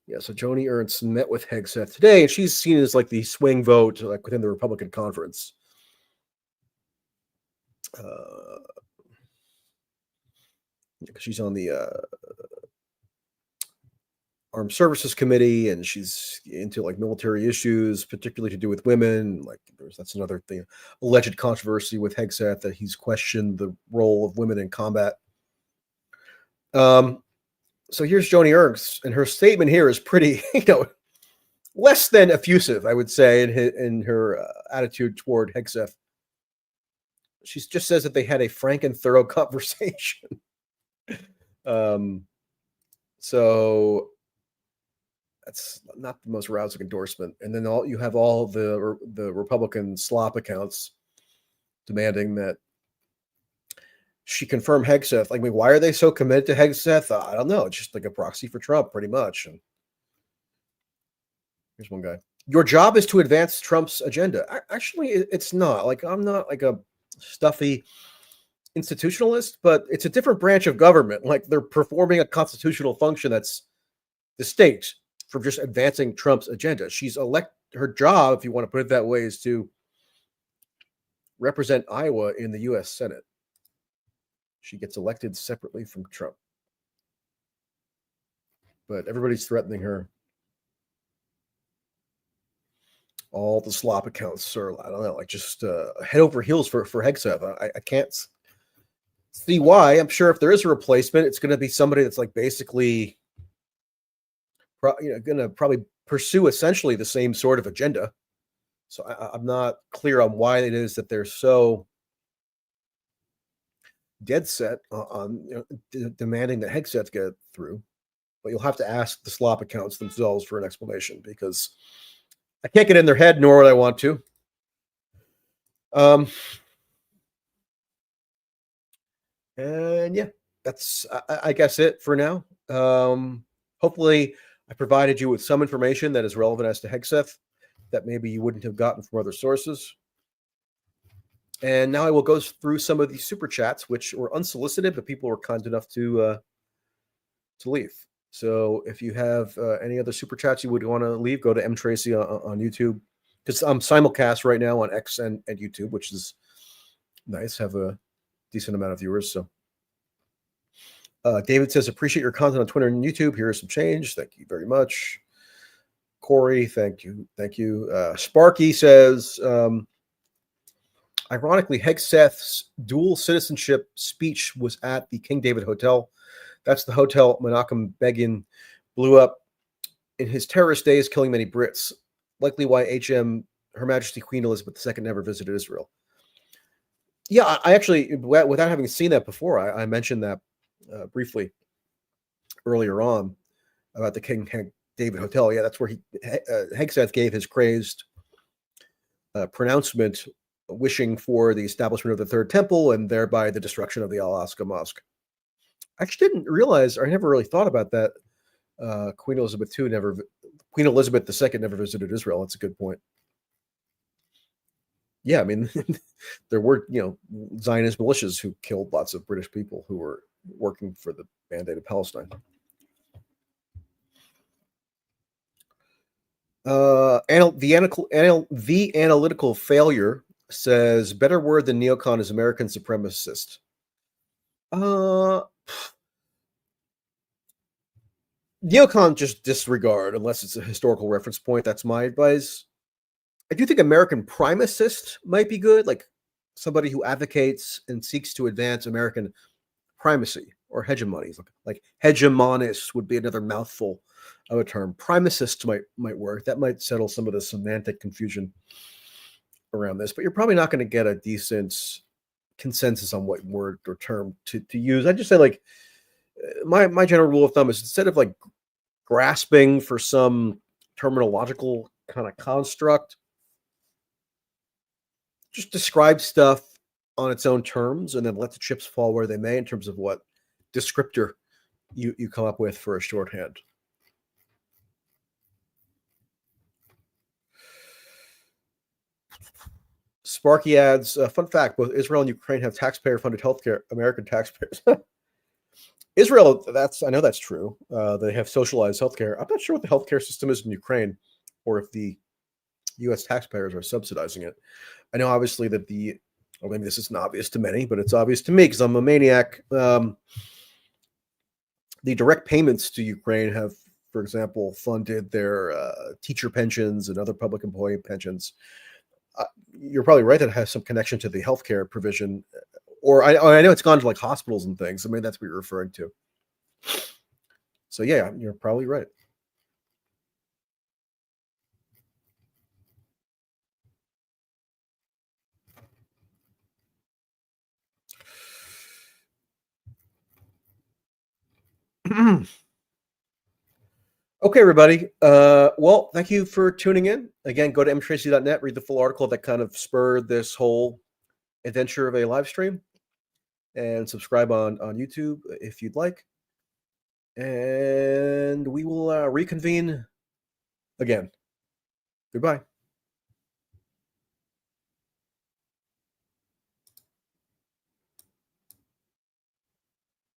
Yeah, so Joni Ernst met with Hegseth today, and she's seen as like the swing vote like within the Republican conference. She's on the Armed Services Committee, and she's into like military issues, particularly to do with women. Like that's another thing, alleged controversy with Hegseth that he's questioned the role of women in combat. So here's Joni Ernst, and her statement here is pretty, less than effusive, I would say, in her attitude toward Hegseth. She just says that they had a frank and thorough conversation. So that's not the most rousing endorsement. And then you have all the Republican slop accounts demanding that she confirmed Hegseth. Like, I mean, why are they so committed to Hegseth? I don't know. It's just like a proxy for Trump, pretty much. And here's one guy. Your job is to advance Trump's agenda. Actually, it's not. Like, I'm not like a stuffy institutionalist, but it's a different branch of government. Like, they're performing a constitutional function that's distinct from just advancing Trump's agenda. Her job, if you want to put it that way, is to represent Iowa in the U.S. Senate. She gets elected separately from Trump. But everybody's threatening her. All the slop accounts are, I don't know, like just head over heels for Hegseth. I can't see why. I'm sure if there is a replacement, it's going to be somebody that's like basically going to probably pursue essentially the same sort of agenda. So I'm not clear on why it is that they're so dead set on demanding that Hegseth get through. But you'll have to ask the slop accounts themselves for an explanation, because I can't get in their head, nor would I want to. And yeah, that's I guess it for now. Hopefully I provided you with some information that is relevant as to Hegseth that maybe you wouldn't have gotten from other sources. And now I will go through some of these super chats, which were unsolicited, but people were kind enough to leave. So if you have any other super chats you would want to leave, go to M Tracy on YouTube, because I'm simulcast right now on X and YouTube, which is nice. Have a decent amount of viewers. So David says, appreciate your content on Twitter and YouTube. Here is some change. Thank you very much. Corey, thank you. Thank you. Sparky says, Ironically, Hegseth's dual citizenship speech was at the King David Hotel. That's the hotel Menachem Begin blew up in his terrorist days, killing many Brits. Likely why Her Majesty Queen Elizabeth II never visited Israel. Yeah, I actually, without having seen that before, I mentioned that briefly earlier on about the King David Hotel. Yeah, that's where Hegseth gave his crazed pronouncement wishing for the establishment of the Third Temple and thereby the destruction of the Al-Aqsa Mosque. I actually didn't realize, or I never really thought about that. Queen Elizabeth II never visited Israel. That's a good point. Yeah, I mean, there were, Zionist militias who killed lots of British people who were working for the Band-Aid of Palestine. The analytical failure says better word than neocon is American supremacist. Neocon just disregard unless it's a historical reference point. That's my advice. I do think American primacist might be good, like somebody who advocates and seeks to advance American primacy or hegemony. Like hegemonist would be another mouthful of a term. Primacist might work. That might settle some of the semantic confusion around this, but you're probably not going to get a decent consensus on what word or term to use. I just say, like, my general rule of thumb is instead of like grasping for some terminological kind of construct, just describe stuff on its own terms and then let the chips fall where they may in terms of what descriptor you come up with for a shorthand. Sparky adds, fun fact, both Israel and Ukraine have taxpayer-funded healthcare, American taxpayers. Israel, I know that's true. They have socialized healthcare. I'm not sure what the healthcare system is in Ukraine or if the U.S. taxpayers are subsidizing it. I know obviously that maybe this isn't obvious to many, but it's obvious to me because I'm a maniac. The direct payments to Ukraine have, for example, funded their teacher pensions and other public employee pensions. You're probably right that it has some connection to the healthcare provision, or I know it's gone to like hospitals and things. I mean, that's what you're referring to. So yeah, you're probably right. Okay, everybody. Well, thank you for tuning in. Again, go to mtracy.net, read the full article that kind of spurred this whole adventure of a live stream, and subscribe on YouTube if you'd like. And we will reconvene again. Goodbye.